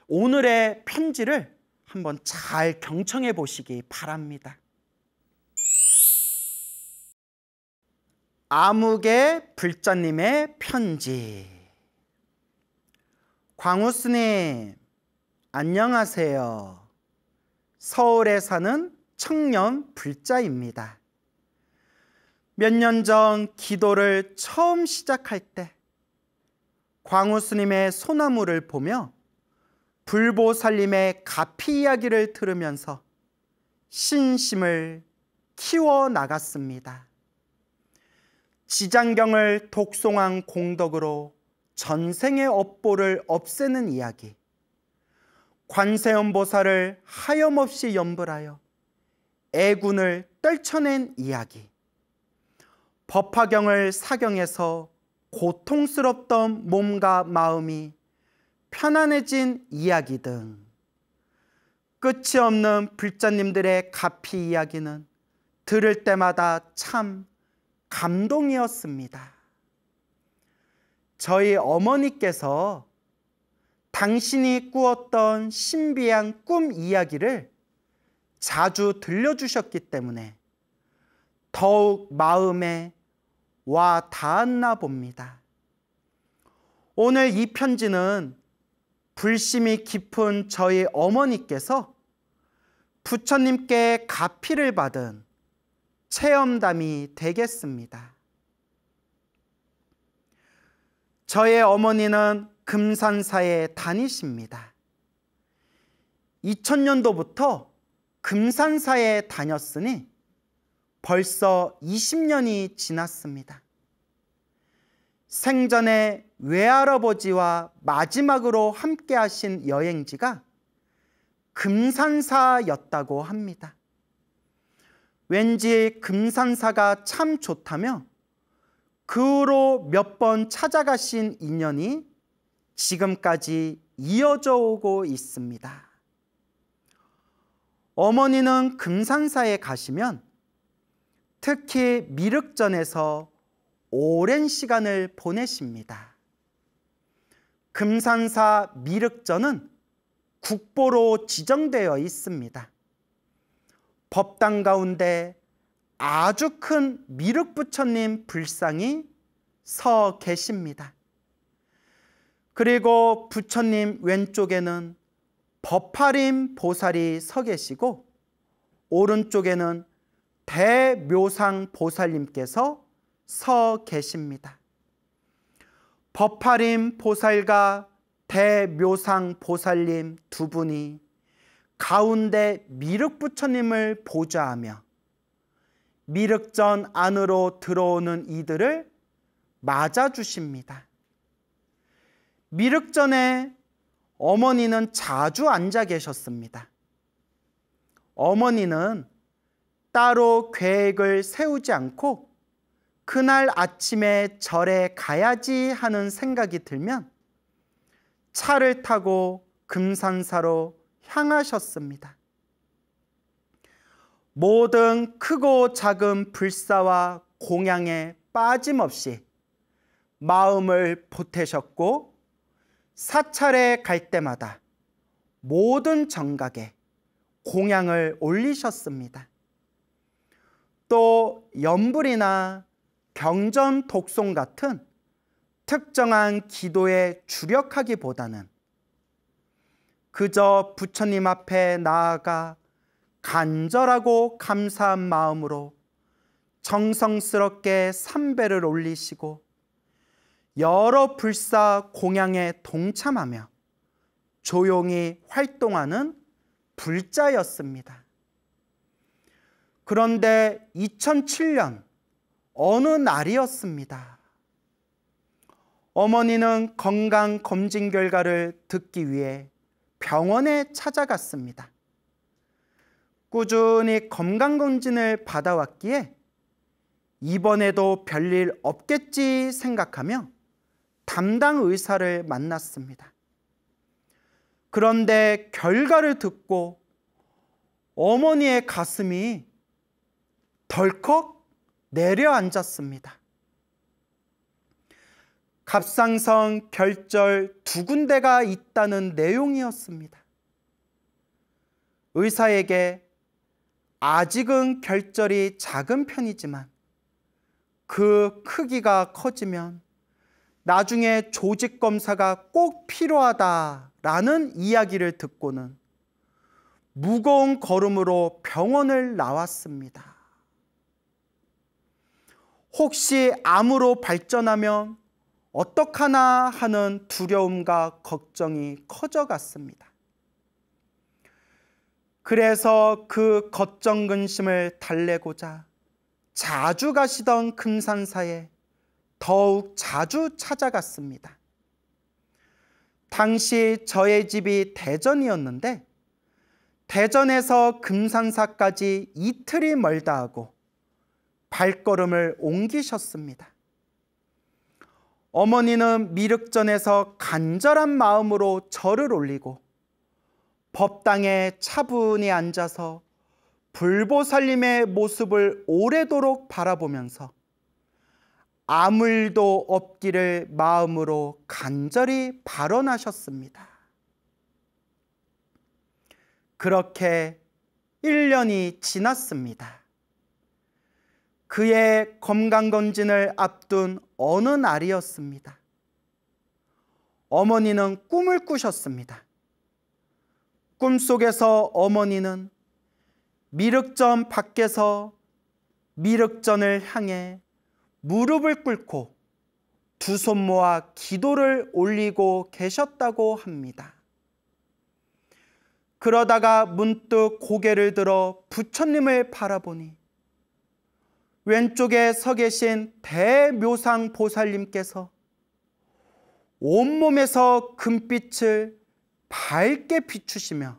오늘의 편지를 한번 잘 경청해 보시기 바랍니다. 아무개 불자님의 편지. 광우스님, 안녕하세요. 서울에 사는 청년 불자입니다. 몇 년 전 기도를 처음 시작할 때 광우스님의 소나무를 보며 불보살님의 가피 이야기를 들으면서 신심을 키워나갔습니다. 지장경을 독송한 공덕으로 전생의 업보를 없애는 이야기, 관세음보살을 하염없이 염불하여 애군을 떨쳐낸 이야기, 법화경을 사경해서 고통스럽던 몸과 마음이 편안해진 이야기 등 끝이 없는 불자님들의 가피 이야기는 들을 때마다 참 감동이었습니다. 저희 어머니께서 당신이 꾸었던 신비한 꿈 이야기를 자주 들려주셨기 때문에 더욱 마음에 와 닿았나 봅니다. 오늘 이 편지는 불심이 깊은 저희 어머니께서 부처님께 가피를 받은 체험담이 되겠습니다. 저의 어머니는 금산사에 다니십니다. 2000년도부터 금산사에 다녔으니 벌써 20년이 지났습니다. 생전에 외할아버지와 마지막으로 함께 하신 여행지가 금산사였다고 합니다. 왠지 금산사가 참 좋다며 그 후로 몇 번 찾아가신 인연이 지금까지 이어져 오고 있습니다. 어머니는 금산사에 가시면 특히 미륵전에서 오랜 시간을 보내십니다. 금산사 미륵전은 국보로 지정되어 있습니다. 법당 가운데 아주 큰 미륵부처님 불상이 서 계십니다. 그리고 부처님 왼쪽에는 법화림 보살이 서 계시고 오른쪽에는 대묘상 보살님께서 서 계십니다. 법화림 보살과 대묘상 보살님 두 분이 가운데 미륵부처님을 보좌하며 미륵전 안으로 들어오는 이들을 맞아주십니다. 미륵전에 어머니는 자주 앉아 계셨습니다. 어머니는 따로 계획을 세우지 않고 그날 아침에 절에 가야지 하는 생각이 들면 차를 타고 금산사로 향하셨습니다. 모든 크고 작은 불사와 공양에 빠짐없이 마음을 보태셨고 사찰에 갈 때마다 모든 정각에 공양을 올리셨습니다. 또 연불이나 경전 독송 같은 특정한 기도에 주력하기보다는 그저 부처님 앞에 나아가 간절하고 감사한 마음으로 정성스럽게 삼배를 올리시고 여러 불사 공양에 동참하며 조용히 활동하는 불자였습니다. 그런데 2007년 어느 날이었습니다. 어머니는 건강검진 결과를 듣기 위해 병원에 찾아갔습니다. 꾸준히 건강검진을 받아왔기에 이번에도 별일 없겠지 생각하며 담당 의사를 만났습니다. 그런데 결과를 듣고 어머니의 가슴이 덜컥 내려앉았습니다. 갑상선 결절 2군데가 있다는 내용이었습니다. 의사에게 아직은 결절이 작은 편이지만 그 크기가 커지면 나중에 조직 검사가 꼭 필요하다라는 이야기를 듣고는 무거운 걸음으로 병원을 나왔습니다. 혹시 암으로 발전하면 어떡하나 하는 두려움과 걱정이 커져갔습니다. 그래서 그 걱정 근심을 달래고자 자주 가시던 금산사에 더욱 자주 찾아갔습니다. 당시 저의 집이 대전이었는데 대전에서 금산사까지 이틀이 멀다 하고 발걸음을 옮기셨습니다. 어머니는 미륵전에서 간절한 마음으로 절을 올리고 법당에 차분히 앉아서 불보살님의 모습을 오래도록 바라보면서 아무 일도 없기를 마음으로 간절히 발언하셨습니다. 그렇게 1년이 지났습니다. 그의 건강검진을 앞둔 어느 날이었습니다. 어머니는 꿈을 꾸셨습니다. 꿈속에서 어머니는 미륵전 밖에서 미륵전을 향해 무릎을 꿇고 두 손 모아 기도를 올리고 계셨다고 합니다. 그러다가 문득 고개를 들어 부처님을 바라보니 왼쪽에 서 계신 대묘상 보살님께서 온몸에서 금빛을 밝게 비추시며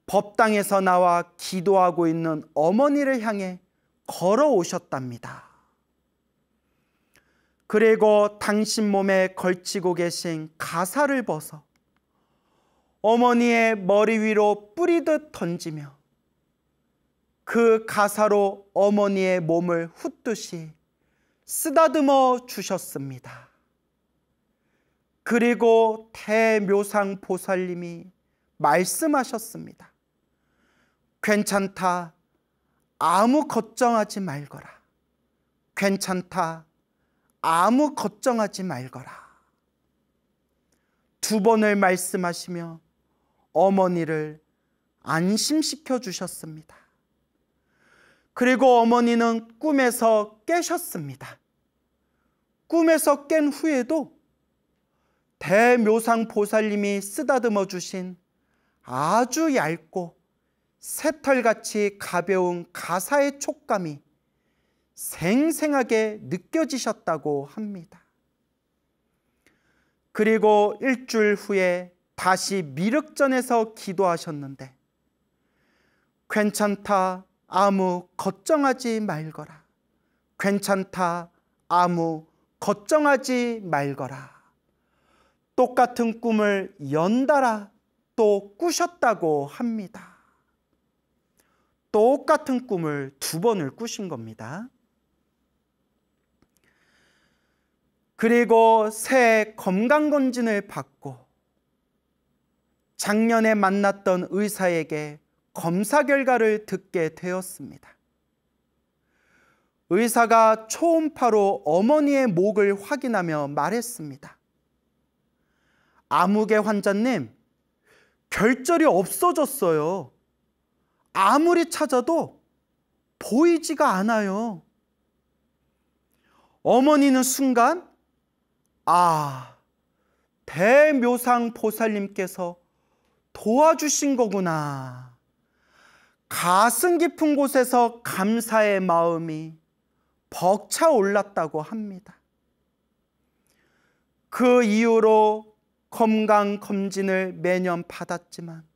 법당에서 나와 기도하고 있는 어머니를 향해 걸어오셨답니다. 그리고 당신 몸에 걸치고 계신 가사를 벗어 어머니의 머리 위로 뿌리듯 던지며 그 가사로 어머니의 몸을 훑듯이 쓰다듬어 주셨습니다. 그리고 대묘상 보살님이 말씀하셨습니다. 괜찮다. 아무 걱정하지 말거라. 괜찮다. 아무 걱정하지 말거라. 2번을 말씀하시며 어머니를 안심시켜 주셨습니다. 그리고 어머니는 꿈에서 깨셨습니다. 꿈에서 깬 후에도 대묘상 보살님이 쓰다듬어 주신 아주 얇고 새털같이 가벼운 가사의 촉감이 생생하게 느껴지셨다고 합니다. 그리고 일주일 후에 다시 미륵전에서 기도하셨는데 괜찮다. 아무 걱정하지 말거라. 괜찮다. 아무 걱정하지 말거라. 똑같은 꿈을 연달아 또 꾸셨다고 합니다. 똑같은 꿈을 2번을 꾸신 겁니다. 그리고 새 건강검진을 받고 작년에 만났던 의사에게 검사 결과를 듣게 되었습니다. 의사가 초음파로 어머니의 목을 확인하며 말했습니다. 아무개 환자님, 결절이 없어졌어요. 아무리 찾아도 보이지가 않아요. 어머니는 순간 대묘상 보살님께서 도와주신 거구나. 가슴 깊은 곳에서 감사의 마음이 벅차 올랐다고 합니다. 그 이후로 건강검진을 매년 받았지만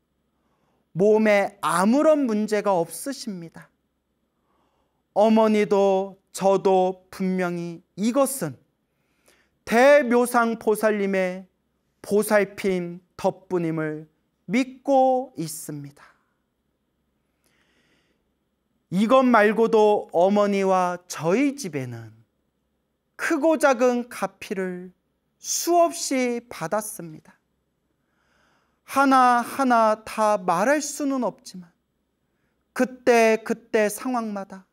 몸에 아무런 문제가 없으십니다. 어머니도 저도 분명히 이것은 대묘상 보살님의 보살핌 덕분임을 믿고 있습니다. 이것 말고도 어머니와 저희 집에는 크고 작은 가피를 수없이 받았습니다. 하나하나 다 말할 수는 없지만 그때 상황마다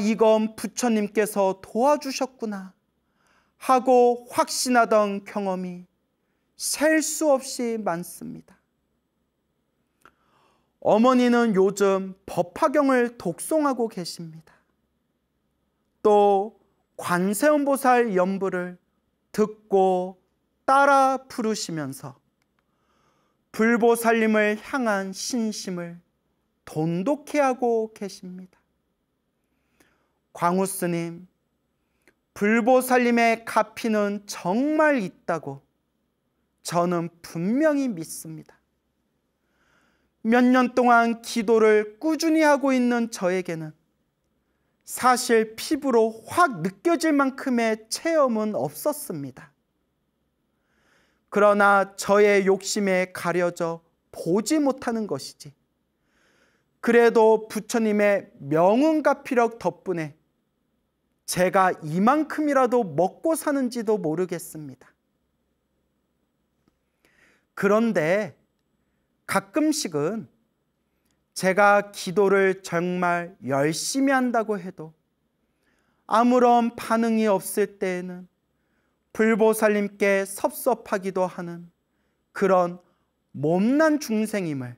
이건 부처님께서 도와주셨구나 하고 확신하던 경험이 셀 수 없이 많습니다. 어머니는 요즘 법화경을 독송하고 계십니다. 또 관세음보살 연부를 듣고 따라 부르시면서 불보살님을 향한 신심을 돈독히 하고 계십니다. 광우스님, 불보살님의 가피는 정말 있다고 저는 분명히 믿습니다. 몇 년 동안 기도를 꾸준히 하고 있는 저에게는 사실 피부로 확 느껴질 만큼의 체험은 없었습니다. 그러나 저의 욕심에 가려져 보지 못하는 것이지, 그래도 부처님의 명운가피력 덕분에 제가 이만큼이라도 먹고 사는지도 모르겠습니다. 그런데 가끔씩은 제가 기도를 정말 열심히 한다고 해도 아무런 반응이 없을 때에는 불보살님께 섭섭하기도 하는 그런 못난 중생임을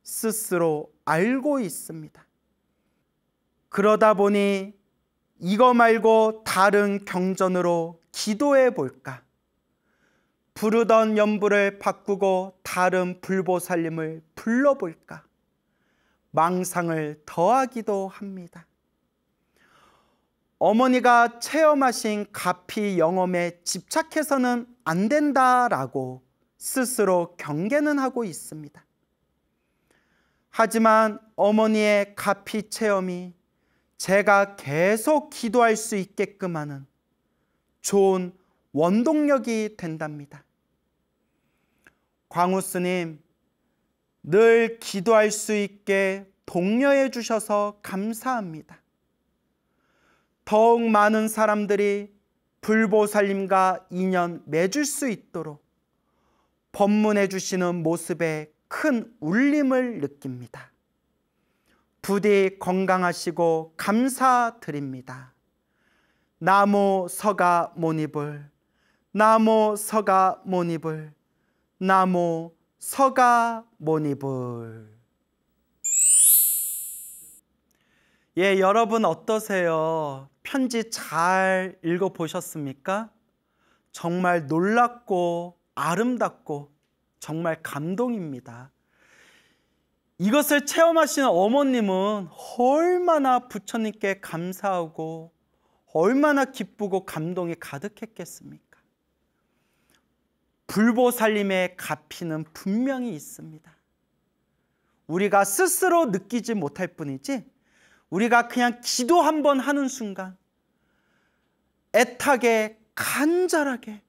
스스로 알고 있습니다. 그러다 보니 이거 말고 다른 경전으로 기도해 볼까? 부르던 연부를 바꾸고 다른 불보살님을 불러볼까? 망상을 더하기도 합니다. 어머니가 체험하신 가피 영험에 집착해서는 안 된다라고 스스로 경계는 하고 있습니다. 하지만 어머니의 가피 체험이 제가 계속 기도할 수 있게끔 하는 좋은 원동력이 된답니다. 광우스님, 늘 기도할 수 있게 독려해 주셔서 감사합니다. 더욱 많은 사람들이 불보살님과 인연 맺을 수 있도록 법문해 주시는 모습에 큰 울림을 느낍니다. 부디 건강하시고 감사드립니다. 나모 서가 모니불, 나모 서가 모니불, 나모 서가 모니불. 예, 여러분 어떠세요? 편지 잘 읽어보셨습니까? 정말 놀랍고 아름답고 정말 감동입니다. 이것을 체험하시는 어머님은 얼마나 부처님께 감사하고 얼마나 기쁘고 감동이 가득했겠습니까? 불보살님의 가피는 분명히 있습니다. 우리가 스스로 느끼지 못할 뿐이지, 우리가 그냥 기도 한번 하는 순간 애타게 간절하게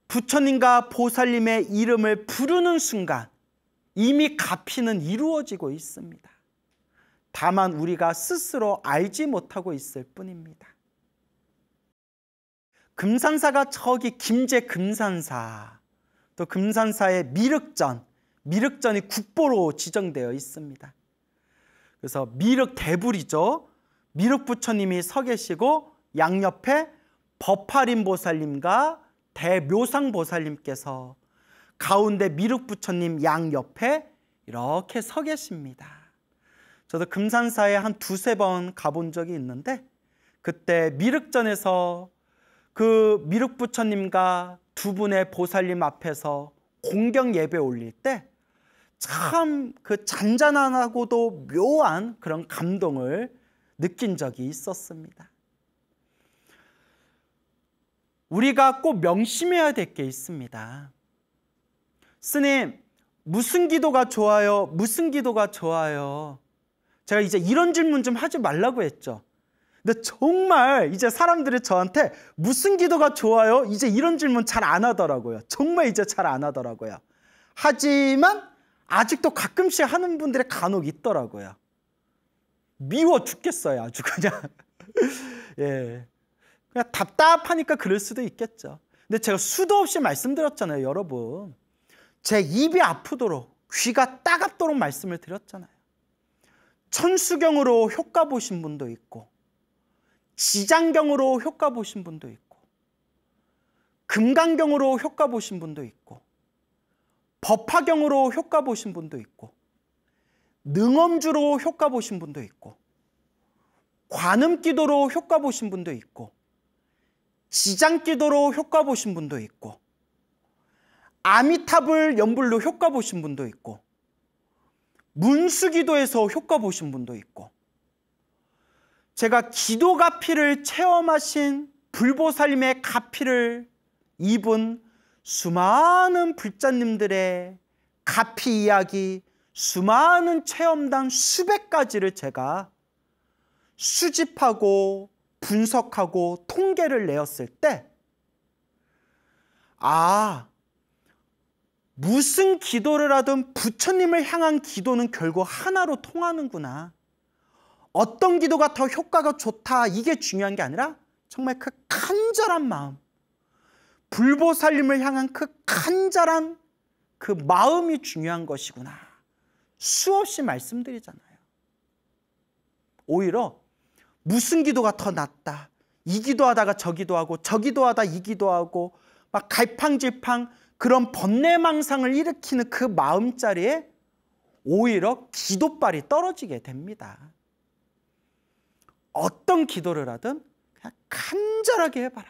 부처님과 보살님의 이름을 부르는 순간 이미 가피는 이루어지고 있습니다. 다만 우리가 스스로 알지 못하고 있을 뿐입니다. 금산사가 저기 김제 금산사, 또 금산사의 미륵전이 국보로 지정되어 있습니다. 그래서 미륵 대불이죠. 미륵 부처님이 서 계시고 양옆에 법화림 보살님과 대묘상 보살님께서 가운데 미륵 부처님 양옆에 이렇게 서 계십니다. 저도 금산사에 한 두세 번 가본 적이 있는데, 그때 미륵전에서 그 미륵 부처님과 두 분의 보살님 앞에서 공경 예배 올릴 때 참 그 잔잔하고도 묘한 그런 감동을 느낀 적이 있었습니다. 우리가 꼭 명심해야 될 게 있습니다. 스님, 무슨 기도가 좋아요? 무슨 기도가 좋아요? 제가 이제 이런 질문 좀 하지 말라고 했죠. 근데 정말 이제 사람들이 저한테 무슨 기도가 좋아요? 이제 이런 질문 잘 안 하더라고요. 정말 이제 잘 안 하더라고요. 하지만 아직도 가끔씩 하는 분들이 간혹 있더라고요. 미워 죽겠어요, 아주 그냥. 예. 그냥 답답하니까 그럴 수도 있겠죠. 근데 제가 수도 없이 말씀드렸잖아요, 여러분. 제 입이 아프도록, 귀가 따갑도록 말씀을 드렸잖아요. 천수경으로 효과 보신 분도 있고, 지장경으로 효과 보신 분도 있고, 금강경으로 효과 보신 분도 있고, 법화경으로 효과 보신 분도 있고, 능엄주로 효과 보신 분도 있고, 관음기도로 효과 보신 분도 있고, 지장기도로 효과 보신 분도 있고, 아미타불 연불로 효과 보신 분도 있고, 문수기도에서 효과 보신 분도 있고, 제가 기도 가피를 체험하신 불보살님의 가피를 입은 수많은 불자님들의 가피 이야기, 수많은 체험담 수백 가지를 제가 수집하고 분석하고 통계를 내었을 때, 무슨 기도를 하든 부처님을 향한 기도는 결국 하나로 통하는구나. 어떤 기도가 더 효과가 좋다, 이게 중요한 게 아니라 정말 그 간절한 마음, 불보살님을 향한 그 간절한 그 마음이 중요한 것이구나. 수없이 말씀드리잖아요. 오히려 무슨 기도가 더 낫다, 이 기도하다가 저 기도하고 저 기도하다 이 기도하고 막 갈팡질팡 그런 번뇌망상을 일으키는 그 마음자리에 오히려 기도빨이 떨어지게 됩니다. 어떤 기도를 하든 그냥 간절하게 해봐라.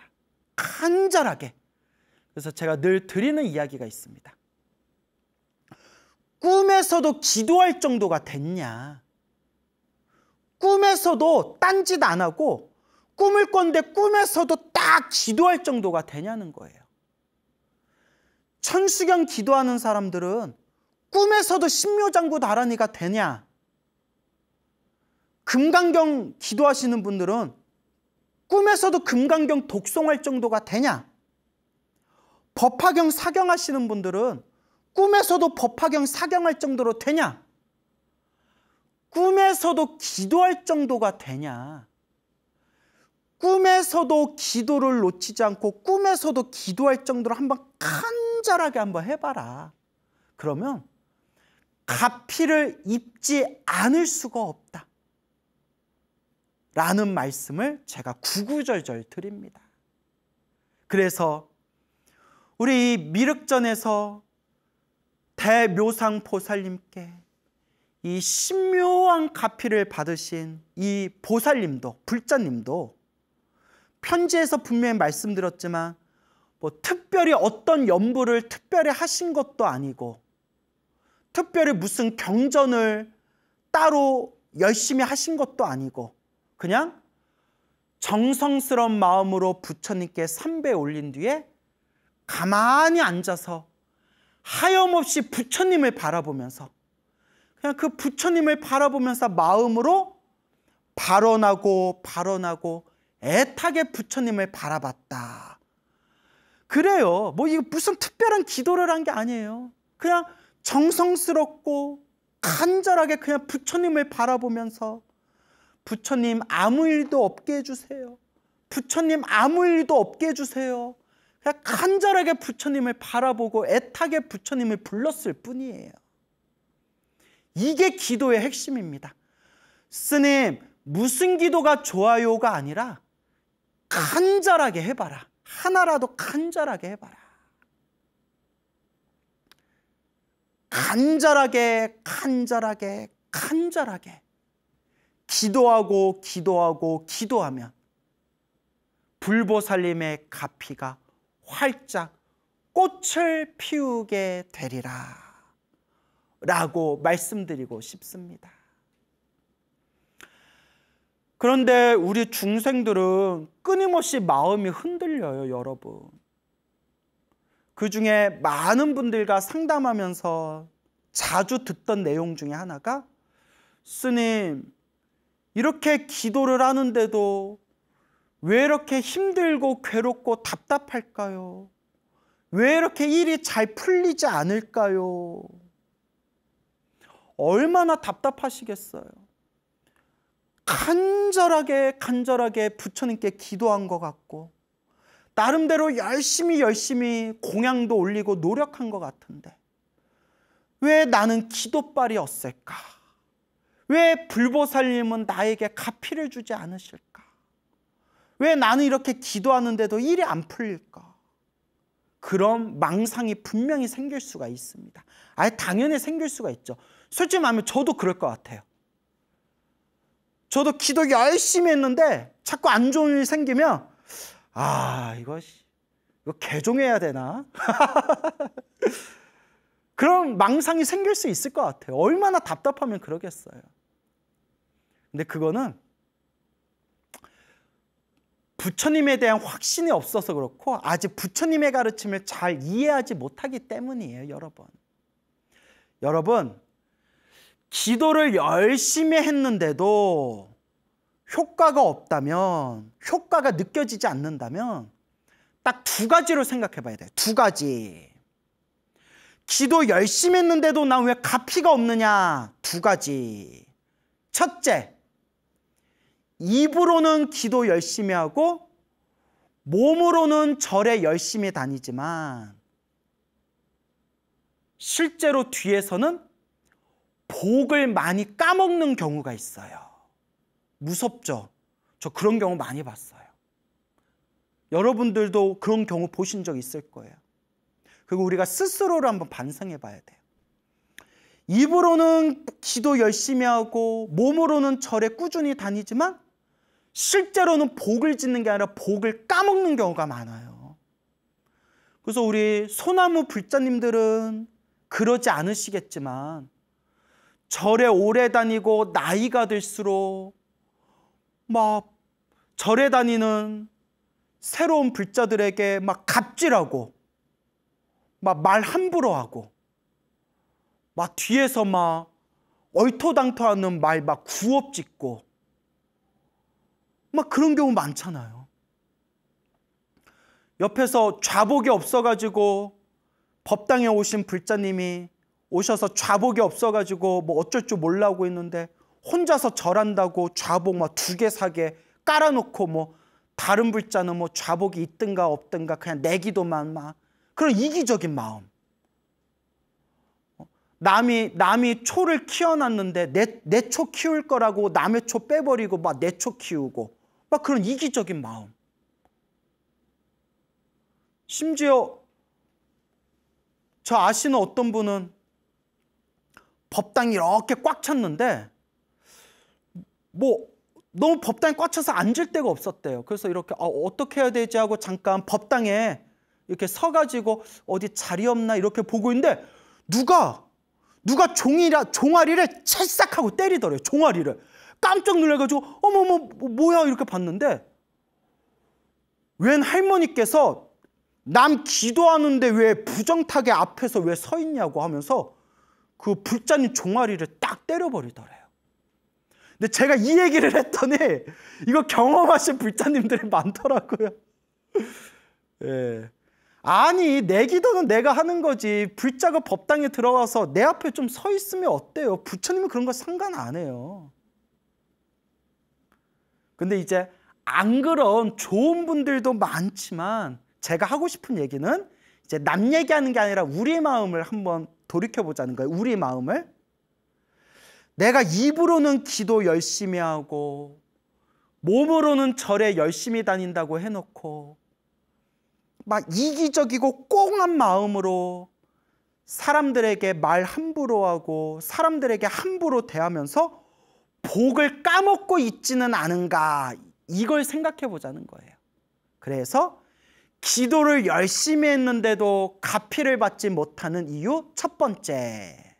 간절하게. 그래서 제가 늘 드리는 이야기가 있습니다. 꿈에서도 기도할 정도가 됐냐? 꿈에서도 딴짓 안 하고 꿈을 꿨는데 꿈에서도 딱 기도할 정도가 되냐는 거예요. 천수경 기도하는 사람들은 꿈에서도 신묘장구 다라니가 되냐? 금강경 기도하시는 분들은 꿈에서도 금강경 독송할 정도가 되냐? 법화경 사경하시는 분들은 꿈에서도 법화경 사경할 정도로 되냐? 꿈에서도 기도할 정도가 되냐? 꿈에서도 기도를 놓치지 않고 꿈에서도 기도할 정도로 한번 간절하게 한번 해봐라. 그러면 가피를 입지 않을 수가 없다. 라는 말씀을 제가 구구절절 드립니다. 그래서 우리 미륵전에서 대묘상 보살님께 이 신묘한 가피를 받으신 이 보살님도, 불자님도 편지에서 분명히 말씀드렸지만 뭐 특별히 어떤 연부를 특별히 하신 것도 아니고 특별히 무슨 경전을 따로 열심히 하신 것도 아니고 그냥 정성스러운 마음으로 부처님께 삼배 올린 뒤에 가만히 앉아서 하염없이 부처님을 바라보면서 그냥 그 부처님을 바라보면서 마음으로 발언하고 애타게 부처님을 바라봤다. 그래요. 뭐 이거 무슨 특별한 기도를 한 게 아니에요. 그냥 정성스럽고 간절하게 그냥 부처님을 바라보면서 부처님 아무 일도 없게 해주세요. 부처님 아무 일도 없게 해주세요. 그냥 간절하게 부처님을 바라보고 애타게 부처님을 불렀을 뿐이에요. 이게 기도의 핵심입니다. 스님, 무슨 기도가 좋아요가 아니라 간절하게 해봐라. 하나라도 간절하게 해봐라. 간절하게 기도하고 기도하면 불보살님의 가피가 활짝 꽃을 피우게 되리라 라고 말씀드리고 싶습니다. 그런데 우리 중생들은 끊임없이 마음이 흔들려요, 여러분. 그 중에 많은 분들과 상담하면서 자주 듣던 내용 중에 하나가, 스님, 이렇게 기도를 하는데도 왜 이렇게 힘들고 괴롭고 답답할까요? 왜 이렇게 일이 잘 풀리지 않을까요? 얼마나 답답하시겠어요? 간절하게 부처님께 기도한 것 같고 나름대로 열심히 공양도 올리고 노력한 것 같은데 왜 나는 기도빨이 없을까? 왜 불보살님은 나에게 가피를 주지 않으실까? 왜 나는 이렇게 기도하는데도 일이 안 풀릴까? 그런 망상이 분명히 생길 수가 있습니다. 아예 당연히 생길 수가 있죠. 솔직히 말하면 저도 그럴 것 같아요. 저도 기도 열심히 했는데 자꾸 안 좋은 일이 생기면 이거 개종해야 되나? 그런 망상이 생길 수 있을 것 같아요. 얼마나 답답하면 그러겠어요. 근데 그거는 부처님에 대한 확신이 없어서 그렇고 아직 부처님의 가르침을 잘 이해하지 못하기 때문이에요, 여러분. 여러분, 기도를 열심히 했는데도 효과가 없다면, 효과가 느껴지지 않는다면 딱 두 가지로 생각해 봐야 돼요. 두 가지. 기도 열심히 했는데도 난 왜 가피가 없느냐? 두 가지. 첫째, 입으로는 기도 열심히 하고 몸으로는 절에 열심히 다니지만 실제로 뒤에서는 복을 많이 까먹는 경우가 있어요. 무섭죠? 저 그런 경우 많이 봤어요. 여러분들도 그런 경우 보신 적 있을 거예요. 그리고 우리가 스스로를 한번 반성해 봐야 돼요. 입으로는 기도 열심히 하고 몸으로는 절에 꾸준히 다니지만 실제로는 복을 짓는 게 아니라 복을 까먹는 경우가 많아요. 그래서 우리 소나무 불자님들은 그러지 않으시겠지만 절에 오래 다니고 나이가 들수록 막 절에 다니는 새로운 불자들에게 막 갑질하고 막 말 함부로 하고 막 뒤에서 막 얼토당토하는 말 막 구업 짓고 막 그런 경우 많잖아요. 옆에서 좌복이 없어가지고 법당에 오신 불자님이 오셔서 좌복이 없어가지고 뭐 어쩔 줄 몰라고 했는데 혼자서 절한다고 좌복 막 2개 4개 깔아놓고 뭐 다른 불자는 뭐 좌복이 있든가 없든가 그냥 내 기도만 막 그런 이기적인 마음. 남이 초를 키워놨는데 내 초 키울 거라고 남의 초 빼버리고 막 내 초 키우고 막 그런 이기적인 마음. 심지어 저 아시는 어떤 분은 법당이 이렇게 꽉 찼는데 뭐 너무 법당이 꽉 차서 앉을 데가 없었대요. 그래서 이렇게 어떻게 해야 되지 하고 잠깐 법당에 이렇게 서가지고 어디 자리 없나 이렇게 보고 있는데 누가 종아리를 찰싹하고 때리더래요. 종아리를. 깜짝 놀라가지고 어머머 뭐야 이렇게 봤는데 웬 할머니께서 남 기도하는데 왜 부정타게 앞에서 왜 서 있냐고 하면서 그 불자님 종아리를 딱 때려버리더래요. 근데 제가 이 얘기를 했더니 이거 경험하신 불자님들이 많더라고요. 예. 아니 내 기도는 내가 하는 거지 불자가 법당에 들어와서 내 앞에 좀 서 있으면 어때요? 부처님은 그런 거 상관 안 해요. 근데 이제 안 그런 좋은 분들도 많지만 제가 하고 싶은 얘기는 이제 남 얘기하는 게 아니라 우리 마음을 한번 돌이켜보자는 거예요. 우리 마음을. 내가 입으로는 기도 열심히 하고 몸으로는 절에 열심히 다닌다고 해놓고 막 이기적이고 꽁한 마음으로 사람들에게 말 함부로 하고 사람들에게 함부로 대하면서 복을 까먹고 있지는 않은가, 이걸 생각해 보자는 거예요. 그래서 기도를 열심히 했는데도 가피를 받지 못하는 이유 첫 번째,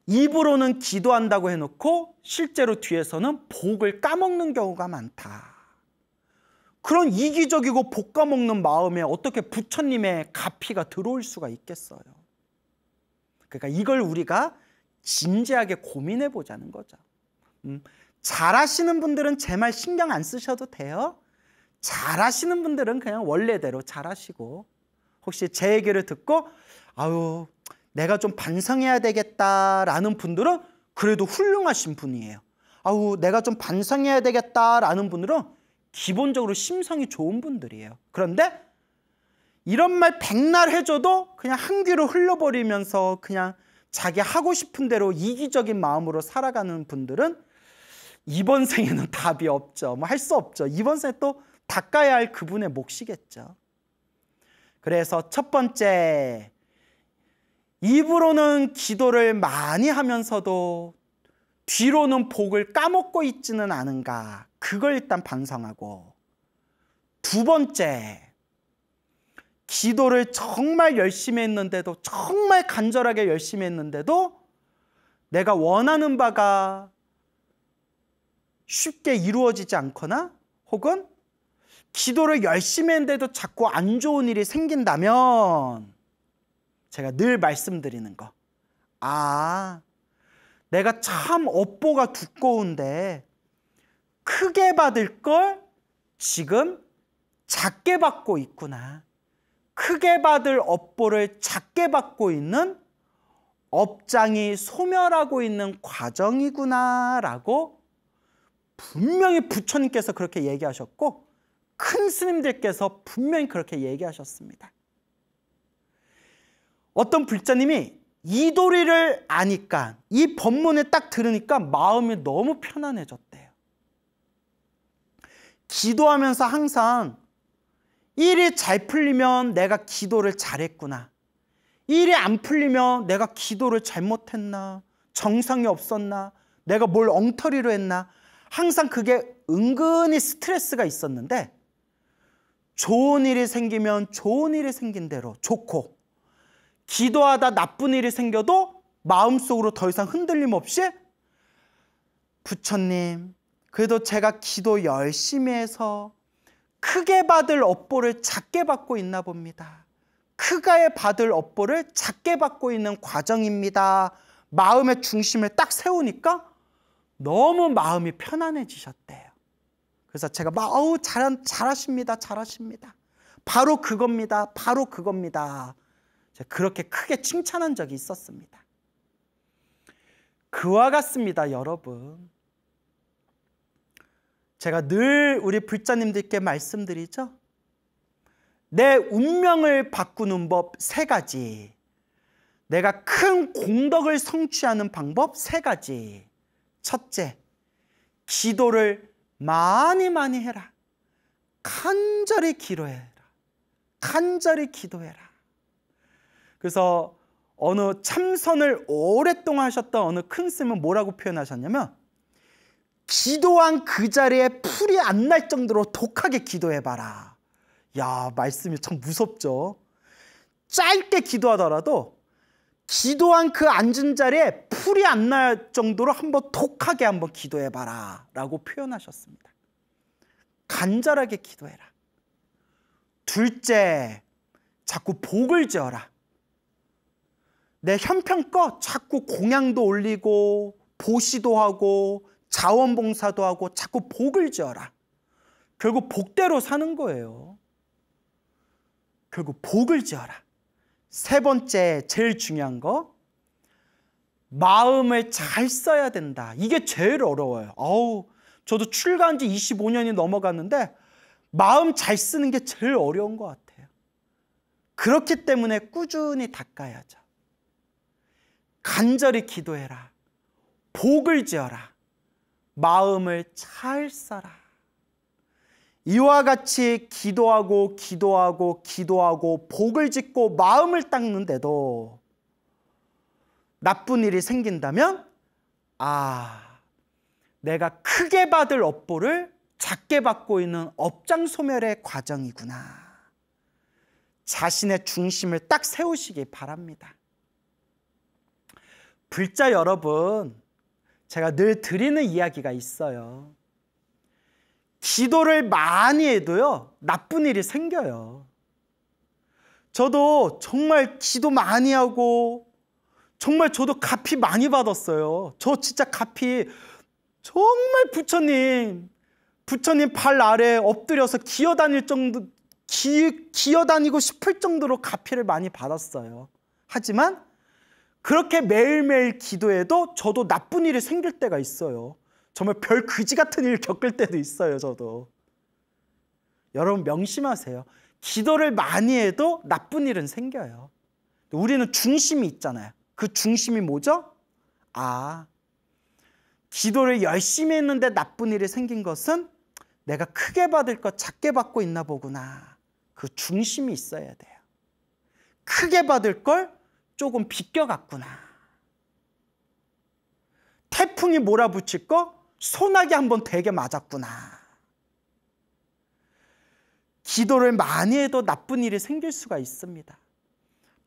입으로는 기도한다고 해놓고 실제로 뒤에서는 복을 까먹는 경우가 많다. 그런 이기적이고 복 까먹는 마음에 어떻게 부처님의 가피가 들어올 수가 있겠어요. 그러니까 이걸 우리가 진지하게 고민해 보자는 거죠. 잘하시는 분들은 제 말 신경 안 쓰셔도 돼요. 잘하시는 분들은 그냥 원래대로 잘하시고, 혹시 제 얘기를 듣고 아유 내가 좀 반성해야 되겠다라는 분들은 그래도 훌륭하신 분이에요. 아유 내가 좀 반성해야 되겠다라는 분들은 기본적으로 심성이 좋은 분들이에요. 그런데 이런 말 백날 해줘도 그냥 한 귀로 흘려버리면서 그냥 자기 하고 싶은 대로 이기적인 마음으로 살아가는 분들은 이번 생에는 답이 없죠. 뭐 할 수 없죠. 이번 생에 또 닦아야 할 그분의 몫이겠죠. 그래서 첫 번째, 입으로는 기도를 많이 하면서도 뒤로는 복을 까먹고 있지는 않은가, 그걸 일단 반성하고, 두 번째, 기도를 정말 열심히 했는데도, 정말 간절하게 열심히 했는데도 내가 원하는 바가 쉽게 이루어지지 않거나, 혹은 기도를 열심히 했는데도 자꾸 안 좋은 일이 생긴다면 제가 늘 말씀드리는 거, 내가 참 업보가 두꺼운데 크게 받을 걸 지금 작게 받고 있구나. 크게 받을 업보를 작게 받고 있는 업장이 소멸하고 있는 과정이구나라고 분명히 부처님께서 그렇게 얘기하셨고 큰 스님들께서 분명히 그렇게 얘기하셨습니다. 어떤 불자님이 이 도리를 아니까, 이 법문을 딱 들으니까 마음이 너무 편안해졌대요. 기도하면서 항상 일이 잘 풀리면 내가 기도를 잘했구나, 일이 안 풀리면 내가 기도를 잘못했나, 정성이 없었나, 내가 뭘 엉터리로 했나, 항상 그게 은근히 스트레스가 있었는데 좋은 일이 생기면 좋은 일이 생긴 대로 좋고, 기도하다 나쁜 일이 생겨도 마음속으로 더 이상 흔들림 없이 부처님, 그래도 제가 기도 열심히 해서 크게 받을 업보를 작게 받고 있나 봅니다. 크게 받을 업보를 작게 받고 있는 과정입니다. 마음의 중심을 딱 세우니까 너무 마음이 편안해지셨대요. 그래서 제가 잘하십니다. 잘하십니다. 바로 그겁니다. 바로 그겁니다. 그렇게 크게 칭찬한 적이 있었습니다. 그와 같습니다, 여러분. 제가 늘 우리 불자님들께 말씀드리죠. 내 운명을 바꾸는 법 3가지. 내가 큰 공덕을 성취하는 방법 3가지. 첫째, 기도를 많이 해라. 간절히 기도해라. 간절히 기도해라. 그래서 어느 참선을 오랫동안 하셨던 어느 큰 스님은 뭐라고 표현하셨냐면, 기도한 그 자리에 풀이 안 날 정도로 독하게 기도해봐라. 야, 말씀이 참 무섭죠. 짧게 기도하더라도 기도한 그 앉은 자리에 풀이 안 날 정도로 한번 독하게 한번 기도해봐라 라고 표현하셨습니다. 간절하게 기도해라. 둘째, 자꾸 복을 지어라. 내 형편껏 자꾸 공양도 올리고 보시도 하고 자원봉사도 하고 자꾸 복을 지어라. 결국 복대로 사는 거예요. 결국 복을 지어라. 세 번째, 제일 중요한 거, 마음을 잘 써야 된다. 이게 제일 어려워요. 저도 출가한 지 25년이 넘어갔는데 마음 잘 쓰는 게 제일 어려운 것 같아요. 그렇기 때문에 꾸준히 닦아야죠. 간절히 기도해라. 복을 지어라. 마음을 잘 써라. 이와 같이 기도하고 복을 짓고 마음을 닦는데도 나쁜 일이 생긴다면 내가 크게 받을 업보를 작게 받고 있는 업장소멸의 과정이구나. 자신의 중심을 딱 세우시기 바랍니다. 불자 여러분, 제가 늘 드리는 이야기가 있어요. 기도를 많이 해도요, 나쁜 일이 생겨요. 저도 정말 기도 많이 하고 정말 저도 갚이 많이 받았어요. 저 진짜 갚이 정말 부처님 발 아래 엎드려서 기어다니고 싶을 정도로 갚이를 많이 받았어요. 하지만 그렇게 매일매일 기도해도 저도 나쁜 일이 생길 때가 있어요. 정말 별 그지 같은 일 겪을 때도 있어요, 저도. 여러분 명심하세요. 기도를 많이 해도 나쁜 일은 생겨요. 우리는 중심이 있잖아요. 그 중심이 뭐죠? 기도를 열심히 했는데 나쁜 일이 생긴 것은 내가 크게 받을 것 작게 받고 있나 보구나. 그 중심이 있어야 돼요. 크게 받을 걸 조금 비껴갔구나. 태풍이 몰아붙일 거 소나기 한번 되게 맞았구나. 기도를 많이 해도 나쁜 일이 생길 수가 있습니다.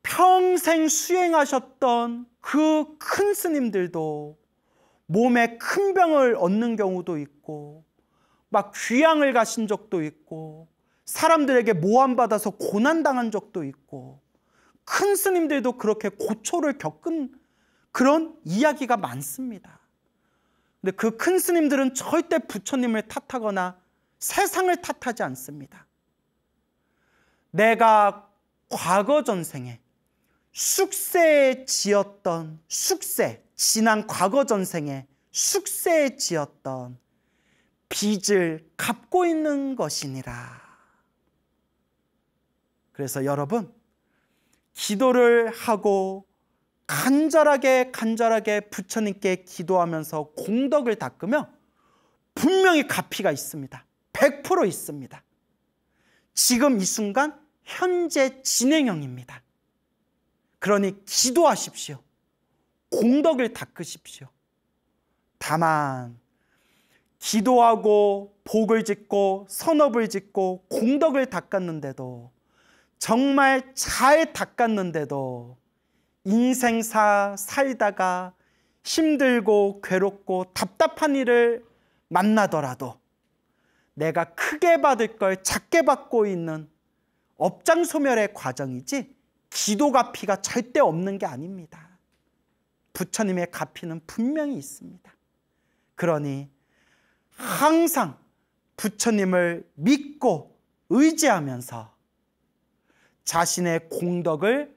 평생 수행하셨던 그 큰 스님들도 몸에 큰 병을 얻는 경우도 있고 막 귀향을 가신 적도 있고 사람들에게 모함받아서 고난당한 적도 있고 큰 스님들도 그렇게 고초를 겪은 그런 이야기가 많습니다. 근데 그 큰 스님들은 절대 부처님을 탓하거나 세상을 탓하지 않습니다. 내가 과거 전생에 쑥세에 지었던 지난 과거 전생에 쑥세에 지었던 빚을 갚고 있는 것이니라. 그래서 여러분, 기도를 하고 간절하게 부처님께 기도하면서 공덕을 닦으면 분명히 갚이가 있습니다. 100% 있습니다. 지금 이 순간 현재 진행형입니다. 그러니 기도하십시오. 공덕을 닦으십시오. 다만 기도하고 복을 짓고 선업을 짓고 공덕을 닦았는데도 정말 잘 닦았는데도 인생사 살다가 힘들고 괴롭고 답답한 일을 만나더라도 내가 크게 받을 걸 작게 받고 있는 업장소멸의 과정이지 기도 갚이가 절대 없는 게 아닙니다. 부처님의 갚이는 분명히 있습니다. 그러니 항상 부처님을 믿고 의지하면서 자신의 공덕을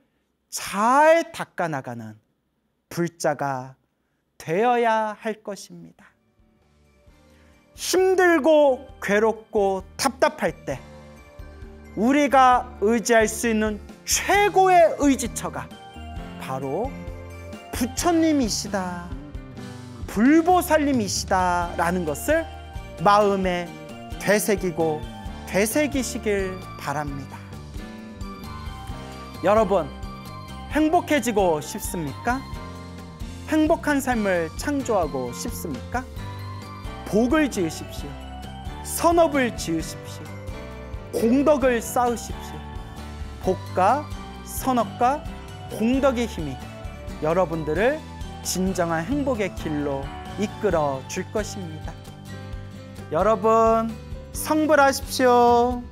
잘 닦아나가는 불자가 되어야 할 것입니다. 힘들고 괴롭고 답답할 때 우리가 의지할 수 있는 최고의 의지처가 바로 부처님이시다, 불보살님이시다 라는 것을 마음에 되새기시길 바랍니다. 여러분, 행복해지고 싶습니까? 행복한 삶을 창조하고 싶습니까? 복을 지으십시오. 선업을 지으십시오. 공덕을 쌓으십시오. 복과 선업과 공덕의 힘이 여러분들을 진정한 행복의 길로 이끌어 줄 것입니다. 여러분, 성불하십시오.